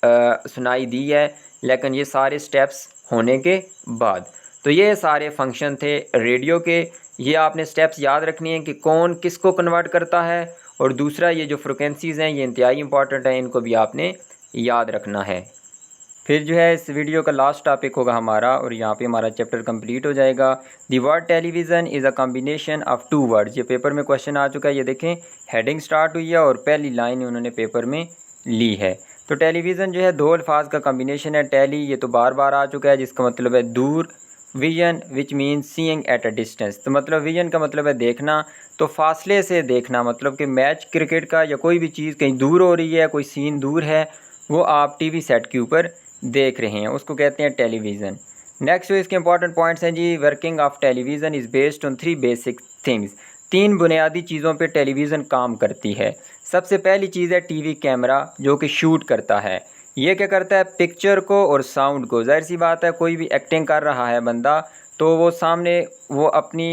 सुनाई दी है, लेकिन ये सारे स्टेप्स होने के बाद। तो ये सारे फंक्शन थे रेडियो के, ये आपने स्टेप्स याद रखनी है कि कौन किसको कन्वर्ट करता है, और दूसरा ये जो फ्रिक्वेंसीज़ हैं ये इंतहाई इंपॉर्टेंट हैं, इनको भी आपने याद रखना है। फिर जो है इस वीडियो का लास्ट टॉपिक होगा हमारा, और यहाँ पे हमारा चैप्टर कंप्लीट हो जाएगा। The word television is a combination of two words. ये पेपर में क्वेश्चन आ चुका है, ये देखें हेडिंग स्टार्ट हुई है और पहली लाइन उन्होंने पेपर में ली है। तो टेलीविज़न जो है दो अल्फाज का कॉम्बिनेशन है, टेली ये तो बार बार आ चुका है, जिसका मतलब है दूर, vision which means seeing at a distance. तो मतलब विजन का मतलब है देखना, तो फासले से देखना, मतलब कि मैच क्रिकेट का या कोई भी चीज़ कहीं दूर हो रही है, कोई सीन दूर है, वो आप टीवी सेट के ऊपर देख रहे हैं, उसको कहते हैं टेलीविज़न। नेक्स्ट जो इसके इंपॉर्टेंट पॉइंट्स हैं जी, working of television is based on 3 basic things. 3 बुनियादी चीज़ों पे टेलीविज़न काम करती है। सबसे पहली चीज़ है टीवी कैमरा, जो कि शूट करता है। ये क्या करता है, पिक्चर को और साउंड को। ज़ाहिर सी बात है कोई भी एक्टिंग कर रहा है बंदा, तो वो सामने वो अपनी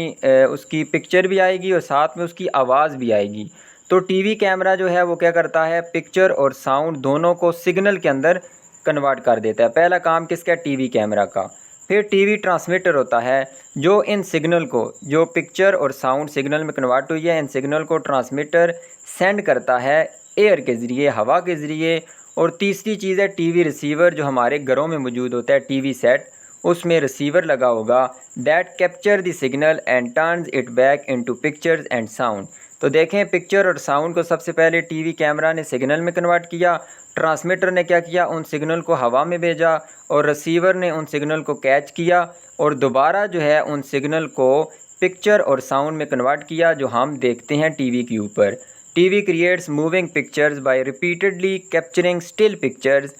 उसकी पिक्चर भी आएगी और साथ में उसकी आवाज़ भी आएगी। तो टीवी कैमरा जो है वो क्या करता है, पिक्चर और साउंड दोनों को सिग्नल के अंदर कन्वर्ट कर देता है। पहला काम किसका, टीवी कैमरा का। फिर टीवी ट्रांसमीटर होता है जो इन सिग्नल को, जो पिक्चर और साउंड सिग्नल में कन्वर्ट हुई है, इन सिग्नल को ट्रांसमीटर सेंड करता है एयर के ज़रिए, हवा के ज़रिए। और तीसरी चीज़ है टीवी रिसीवर, जो हमारे घरों में मौजूद होता है टीवी सेट, उसमें रिसीवर लगा होगा, that capture the signal and turns it back into pictures and sound. तो देखें पिक्चर और साउंड को सबसे पहले टीवी कैमरा ने सिग्नल में कन्वर्ट किया, ट्रांसमीटर ने क्या किया, उन सिग्नल को हवा में भेजा और रिसीवर ने उन सिग्नल को कैच किया और दोबारा जो है उन सिग्नल को पिक्चर और साउंड में कन्वर्ट किया जो हम देखते हैं टीवी के ऊपर। TV creates moving pictures by repeatedly capturing still pictures.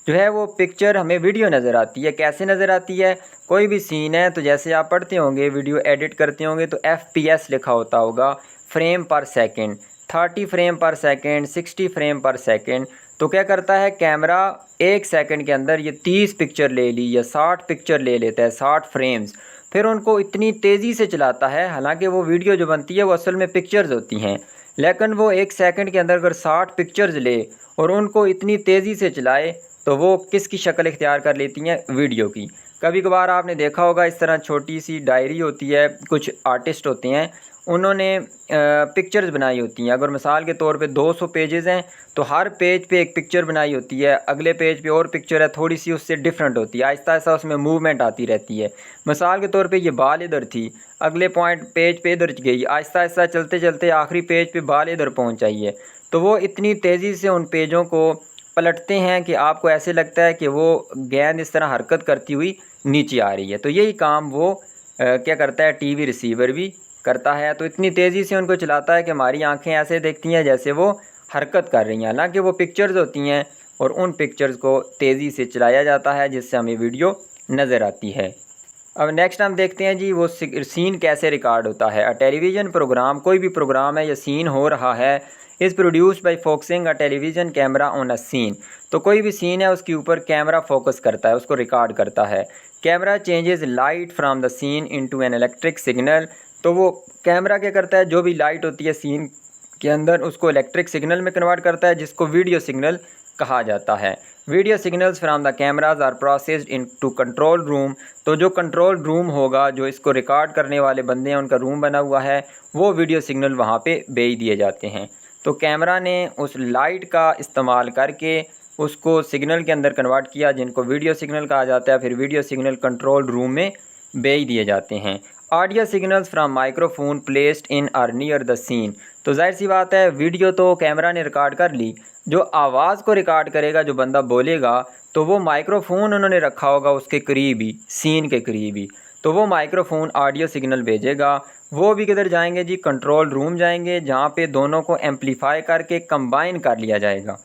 जो है वो पिक्चर हमें वीडियो नज़र आती है। कैसे नज़र आती है? कोई भी सीन है तो जैसे आप पढ़ते होंगे, वीडियो एडिट करते होंगे तो FPS लिखा होता होगा, फ्रेम पर सेकंड, 30 फ्रेम पर सेकंड, 60 फ्रेम पर सेकंड। तो क्या करता है कैमरा 1 सेकंड के अंदर ये 30 पिक्चर ले ली या 60 पिक्चर ले लेता है, 60 फ्रेम्स। फिर उनको इतनी तेज़ी से चलाता है, हालांकि वो वीडियो जो बनती है वो असल में पिक्चर्स होती हैं, लेकिन वो 1 सेकंड के अंदर अगर 60 पिक्चर्स ले और उनको इतनी तेज़ी से चलाए तो वो किसकी शक्ल इख्तियार कर लेती हैं? वीडियो की। कभी कभार आपने देखा होगा इस तरह छोटी सी डायरी होती है, कुछ आर्टिस्ट होते हैं उन्होंने पिक्चर्स बनाई होती हैं। अगर मिसाल के तौर पे 200 पेजेस हैं तो हर पेज पे एक पिक्चर बनाई होती है, अगले पेज पे और पिक्चर है, थोड़ी सी उससे डिफरेंट होती है, आहिस्ता आहिस्ता उसमें मूवमेंट आती रहती है। मिसाल के तौर पे ये बाल इधर थी, अगले पॉइंट पेज पे इधर गई, आहिस्ता आहिस्ता चलते चलते आखिरी पेज पे बाल इधर पहुँच आई है। तो वो इतनी तेज़ी से उन पेजों को पलटते हैं कि आपको ऐसे लगता है कि वो गेंद इस तरह हरकत करती हुई नीचे आ रही है। तो यही काम वो क्या करता है, टीवी रिसीवर भी करता है। तो इतनी तेज़ी से उनको चलाता है कि हमारी आंखें ऐसे देखती हैं जैसे वो हरकत कर रही हैं, हालांकि वो पिक्चर्स होती हैं और उन पिक्चर्स को तेज़ी से चलाया जाता है जिससे हमें वीडियो नज़र आती है। अब नेक्स्ट हम देखते हैं जी वो सीन कैसे रिकॉर्ड होता है। टेलीविज़न प्रोग्राम, कोई भी प्रोग्राम है या सीन हो रहा है, is produced by focusing a television camera on a scene. तो कोई भी सीन है उसके ऊपर कैमरा फोकस करता है, उसको रिकॉर्ड करता है। Camera changes light from the scene into an electric signal. तो वो कैमरा क्या करता है, जो भी लाइट होती है सीन के अंदर उसको इलेक्ट्रिक सिग्नल में कन्वर्ट करता है जिसको वीडियो सिग्नल कहा जाता है। Video signals from the cameras are processed in to control room. तो जो कंट्रोल रूम होगा, जो इसको रिकॉर्ड करने वाले बंदे हैं उनका रूम बना हुआ है, वो वीडियो सिग्नल वहाँ पे भेज दिए जाते हैं। तो कैमरा ने उस लाइट का इस्तेमाल करके उसको सिग्नल के अंदर कन्वर्ट किया जिनको वीडियो सिग्नल कहा जाता है। फिर वीडियो सिग्नल कंट्रोल रूम में भेज दिए जाते हैं। Audio signals from microphone placed in or near the scene. तो जाहिर सी बात है वीडियो तो कैमरा ने रिकॉर्ड कर ली, जो आवाज़ को रिकॉर्ड करेगा, जो बंदा बोलेगा, तो वो माइक्रोफोन उन्होंने रखा होगा उसके करीब ही, सीन के करीब ही। तो वो माइक्रोफोन ऑडियो सिग्नल भेजेगा। वो भी किधर जाएंगे जी? कंट्रोल रूम जाएंगे, जहाँ पे दोनों को एम्पलीफाई करके कंबाइन कर लिया जाएगा।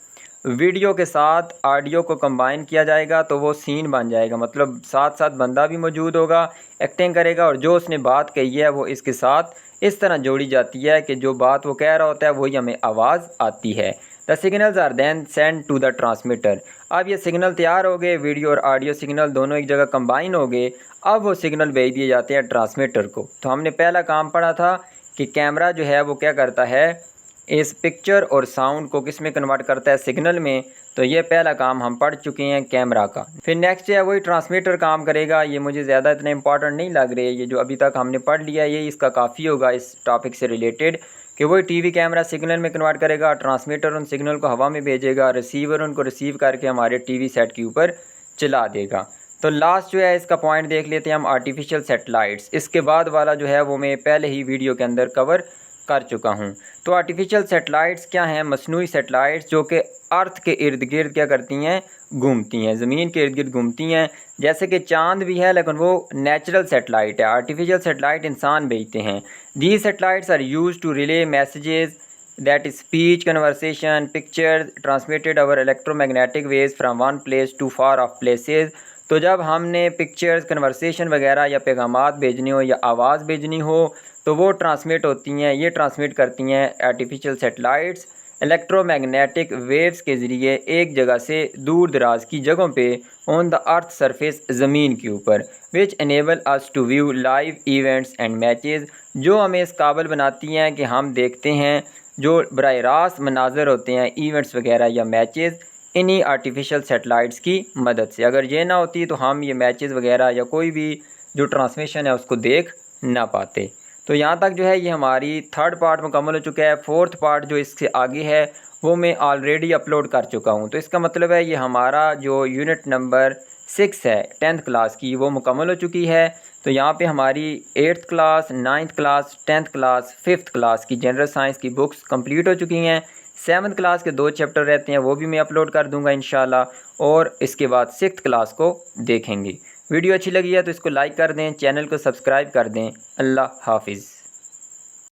वीडियो के साथ ऑडियो को कंबाइन किया जाएगा तो वो सीन बन जाएगा, मतलब साथ साथ बंदा भी मौजूद होगा, एक्टिंग करेगा और जो उसने बात कही है वो इसके साथ इस तरह जोड़ी जाती है कि जो बात वो कह रहा होता है वही हमें आवाज़ आती है। The signals are then send to the transmitter. अब ये सिग्नल तैयार हो गए, वीडियो और ऑडियो सिग्नल दोनों एक जगह कंबाइन हो गए। अब वो सिग्नल भेज दिए जाते हैं ट्रांसमीटर को। तो हमने पहला काम पढ़ा था कि कैमरा जो है वो क्या करता है, इस पिक्चर और साउंड को किस में कन्वर्ट करता है? सिग्नल में। तो ये पहला काम हम पढ़ चुके हैं कैमरा का। फिर नेक्स्ट है वही ट्रांसमीटर काम करेगा। ये मुझे ज़्यादा इतना इंपॉर्टेंट नहीं लग रही है, ये जो अभी तक हमने पढ़ लिया ये इसका काफ़ी होगा इस टॉपिक से रिलेटेड, कि वही टीवी कैमरा सिग्नल में कन्वर्ट करेगा, ट्रांसमीटर उन सिग्नल को हवा में भेजेगा, रिसीवर उनको रिसीव करके हमारे टीवी सेट के ऊपर चला देगा। तो लास्ट जो है इसका पॉइंट देख लेते हैं हम, आर्टिफिशियल सैटेलाइट्स। इसके बाद वाला जो है वो मैं पहले ही वीडियो के अंदर कवर कर चुका हूँ। तो आर्टिफिशियल सैटेलाइट्स क्या हैं? मसनूई सैटेलाइट्स जो कि अर्थ के इर्द गिर्द क्या करती हैं? घूमती हैं, ज़मीन के इर्द गिर्द घूमती हैं। जैसे कि चांद भी है लेकिन वो नेचुरल सैटेलाइट है, आर्टिफिशियल सैटेलाइट इंसान भेजते हैं। These satellites are use to relay messages that is speech, conversation, pictures transmitted over electromagnetic waves from one place to far off places. तो जब हमने पिक्चर्स, कन्वर्सेशन वगैरह या पैगामात भेजनी हो या आवाज़ भेजनी हो तो वो ट्रांसमिट होती हैं, ये ट्रांसमिट करती हैं आर्टिफिशियल सैटेलाइट्स इलेक्ट्रोमैग्नेटिक वेव्स के ज़रिए एक जगह से दूर दराज की जगहों पे ऑन द अर्थ सरफेस, ज़मीन के ऊपर, which enable us to view live events and matches, जो हमें इस काबिल बनाती हैं कि हम देखते हैं जो बराह रास्त मनाजर होते हैं, इवेंट्स वगैरह या मैचेस, इन्हीं आर्टिफिशियल सैटेलाइट्स की मदद से। अगर ये ना होती तो हम ये मैचेस वगैरह या कोई भी जो ट्रांसमिशन है उसको देख ना पाते। तो यहाँ तक जो है ये हमारी थर्ड पार्ट मुकम्मल हो चुका है। फोर्थ पार्ट जो इससे आगे है वो मैं ऑलरेडी अपलोड कर चुका हूँ। तो इसका मतलब है ये हमारा जो यूनिट नंबर 6 है 10th क्लास की, वो मुकम्मल हो चुकी है। तो यहाँ पे हमारी 8th class, 9th class, 10th class, 5th class की जनरल साइंस की बुक्स कंप्लीट हो चुकी हैं। 7th क्लास के 2 चैप्टर रहते हैं, वो भी मैं अपलोड कर दूंगा इंशाल्लाह, और इसके बाद 6th क्लास को देखेंगे। वीडियो अच्छी लगी है तो इसको लाइक कर दें, चैनल को सब्सक्राइब कर दें। अल्लाह हाफिज़।